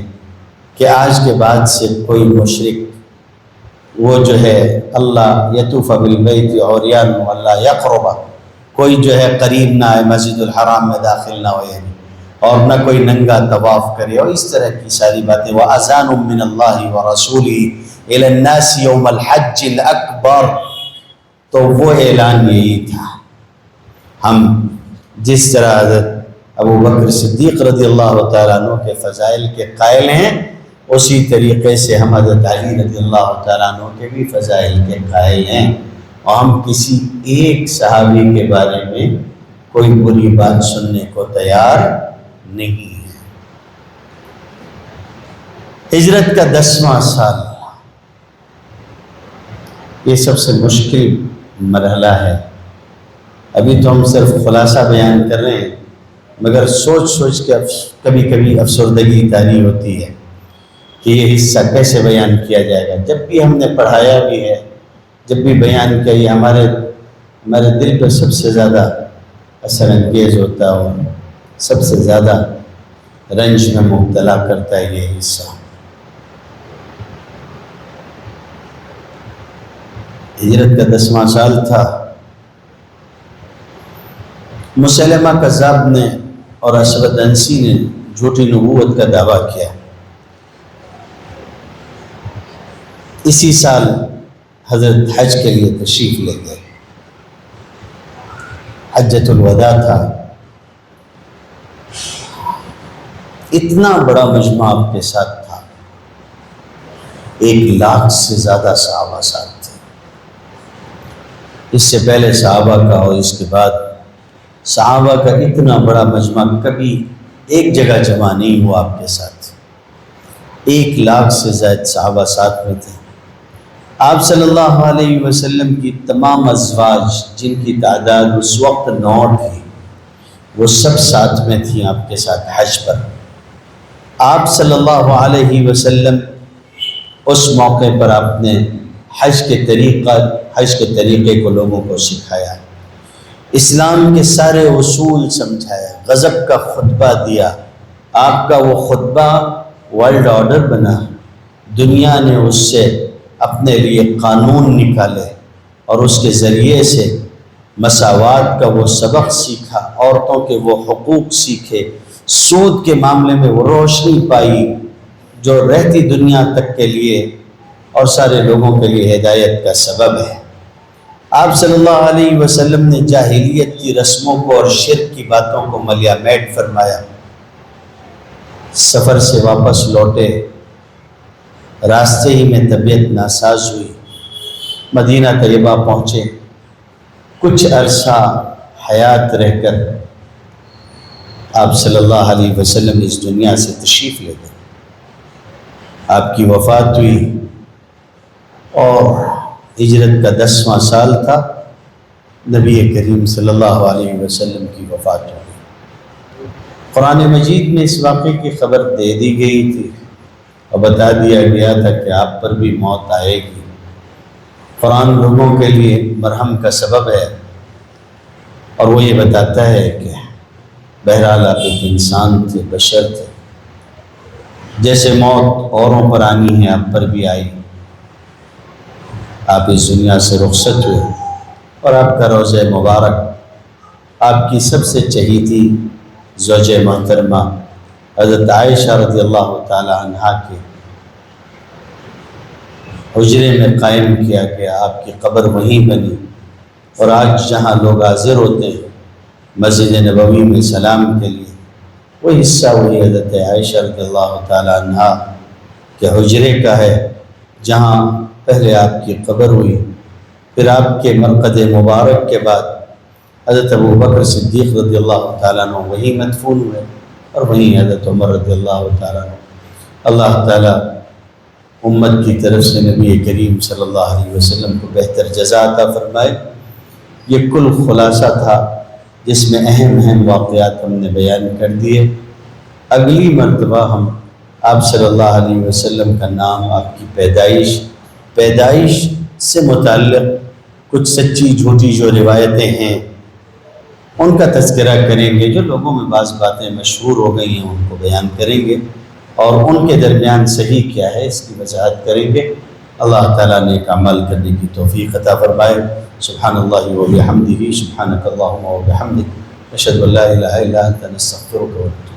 کہ آج کے بعد سے کوئی مشرک وہ جو ہے اللہ یطوف بالبیت عریان اللہ یقرب، کوئی جو ہے قریب نہ آئے، مسجد الحرام میں داخل نہ ہو، یعنی اور نہ کوئی ننگا طواف کرے، اور اس طرح کی ساری باتیں۔ وَأَذَانٌ مِّنَ اللَّهِ وَرَسُولِهِ إِلَى النَّاسِ يَوْمَ الْحَجِّ الْأَكْبَرِ، تو وہ اعلان یہی تھا۔ ہم جس طرح حضرت ابو بکر صدیق رضی اللہ تعالیٰ عنہ کے فضائل کے قائل ہیں، اسی طریقے سے ہم حضرت علی رضی اللہ تعالیٰ عنہ کے بھی فضائل کے قائل ہیں، اور ہم کسی ایک صحابی کے بارے میں کوئی بری بات سننے کو تیار نہیں ہے۔ ہجرت کا 10واں سال، یہ سب سے مشکل مرحلہ ہے۔ ابھی تو ہم صرف خلاصہ بیان کر رہے ہیں، مگر سوچ سوچ کے کبھی کبھی افسردگی طاری ہوتی ہے کہ یہ حصہ کیسے بیان کیا جائے گا۔ جب بھی ہم نے پڑھایا بھی ہے، جب بھی بیان کیا، یہ ہمارے دل پہ سب سے زیادہ اثر انگیز ہوتا ہے اور سب سے زیادہ رنج میں مبتلا کرتا ہے یہ حصہ۔ ہجرت کا 10واں سال تھا۔ مسیلمہ کذاب نے اور اسود انسی نے جھوٹی نبوت کا دعویٰ کیا۔ اسی سال حضرت حج کے لیے تشریف لے گئے، حجۃ الوداع تھا۔ اتنا بڑا مجمع آپ کے ساتھ تھا، 1,00,000 سے زیادہ صحابہ ساتھ تھے۔ اس سے پہلے صحابہ کا اور اس کے بعد صحابہ کا اتنا بڑا مجمع کبھی ایک جگہ جمع نہیں ہوا آپ کے ساتھ۔ 1,00,000 سے زائد صحابہ ساتھ میں تھے۔ آپ صلی اللہ علیہ وسلم کی تمام ازواج جن کی تعداد اس وقت 9 تھی، وہ سب ساتھ میں تھیں آپ کے ساتھ حج پر۔ آپ صلی اللہ علیہ وسلم اس موقع پر آپ نے حج کے طریقے کو لوگوں کو سکھایا، اسلام کے سارے اصول سمجھایا، غضب کا خطبہ دیا۔ آپ کا وہ خطبہ ورلڈ آرڈر بنا، دنیا نے اس سے اپنے لیے قانون نکالے اور اس کے ذریعے سے مساوات کا وہ سبق سیکھا، عورتوں کے وہ حقوق سیکھے، سود کے معاملے میں وہ روشنی پائی جو رہتی دنیا تک کے لیے اور سارے لوگوں کے لیے ہدایت کا سبب ہے۔ آپ صلی اللہ علیہ وسلم نے جاہلیت کی رسموں کو اور شرک کی باتوں کو ملیا میٹ فرمایا۔ سفر سے واپس لوٹے، راستے ہی میں طبیعت ناساز ہوئی، مدینہ طیبہ پہنچے، کچھ عرصہ حیات رہ کر آپ صلی اللہ علیہ وسلم اس دنیا سے تشریف لے گئے۔ آپ کی وفات ہوئی اور ہجرت کا 10واں سال تھا، نبی کریم صلی اللہ علیہ وسلم کی وفات ہو گئی۔ قرآن مجید میں اس واقعے کی خبر دے دی گئی تھی اور بتا دیا گیا تھا کہ آپ پر بھی موت آئے گی۔ قرآن لوگوں کے لیے مرہم کا سبب ہے اور وہ یہ بتاتا ہے کہ بہرحال آپ ایک انسان تھے، بشر تھے، جیسے موت اوروں پر آنی ہے آپ پر بھی آئی۔ آپ اس دنیا سے رخصت ہوئے اور آپ کا روضہ مبارک آپ کی سب سے چہیتی زوج محترمہ حضرت عائشہ رضی اللہ تعالی عنہا کے حجرے میں قائم کیا گیا، آپ کی قبر وہیں بنی، اور آج جہاں لوگ حاضر ہوتے ہیں مسجد نبوی میں سلام کے لیے، وہ حصہ وہی حضرت عائشہ رضی اللہ تعالی عنہا کے حجرے کا ہے، جہاں پہلے آپ کی قبر ہوئی، پھر آپ کے مرقد مبارک کے بعد حضرت ابو بکر صدیق رضی اللہ تعالیٰ عنہ وہیں مدفون ہوئے، اور وہیں حضرت عمر رضی اللہ تعالیٰ عنہ۔ اللہ تعالیٰ امت کی طرف سے نبی کریم صلی اللہ علیہ وسلم کو بہتر جزا عطا فرمائے۔ یہ کل خلاصہ تھا جس میں اہم واقعات ہم نے بیان کر دیے۔ اگلی مرتبہ ہم آپ صلی اللہ علیہ وسلم کا نام، آپ کی پیدائش سے متعلق کچھ سچی جھوٹی جو روایتیں ہیں ان کا تذکرہ کریں گے، جو لوگوں میں بعض باتیں مشہور ہو گئی ہیں ان کو بیان کریں گے، اور ان کے درمیان صحیح کیا ہے اس کی وضاحت کریں گے۔ اللہ تعالیٰ نے ایک عمل کرنے کی توفیق عطا فرمائے۔ سبحان اللہ و بحمدہ، سبحانک اللہم و بحمدک، اشہد ان لا الہ الا انت، نستغفرک و نتوب الیک۔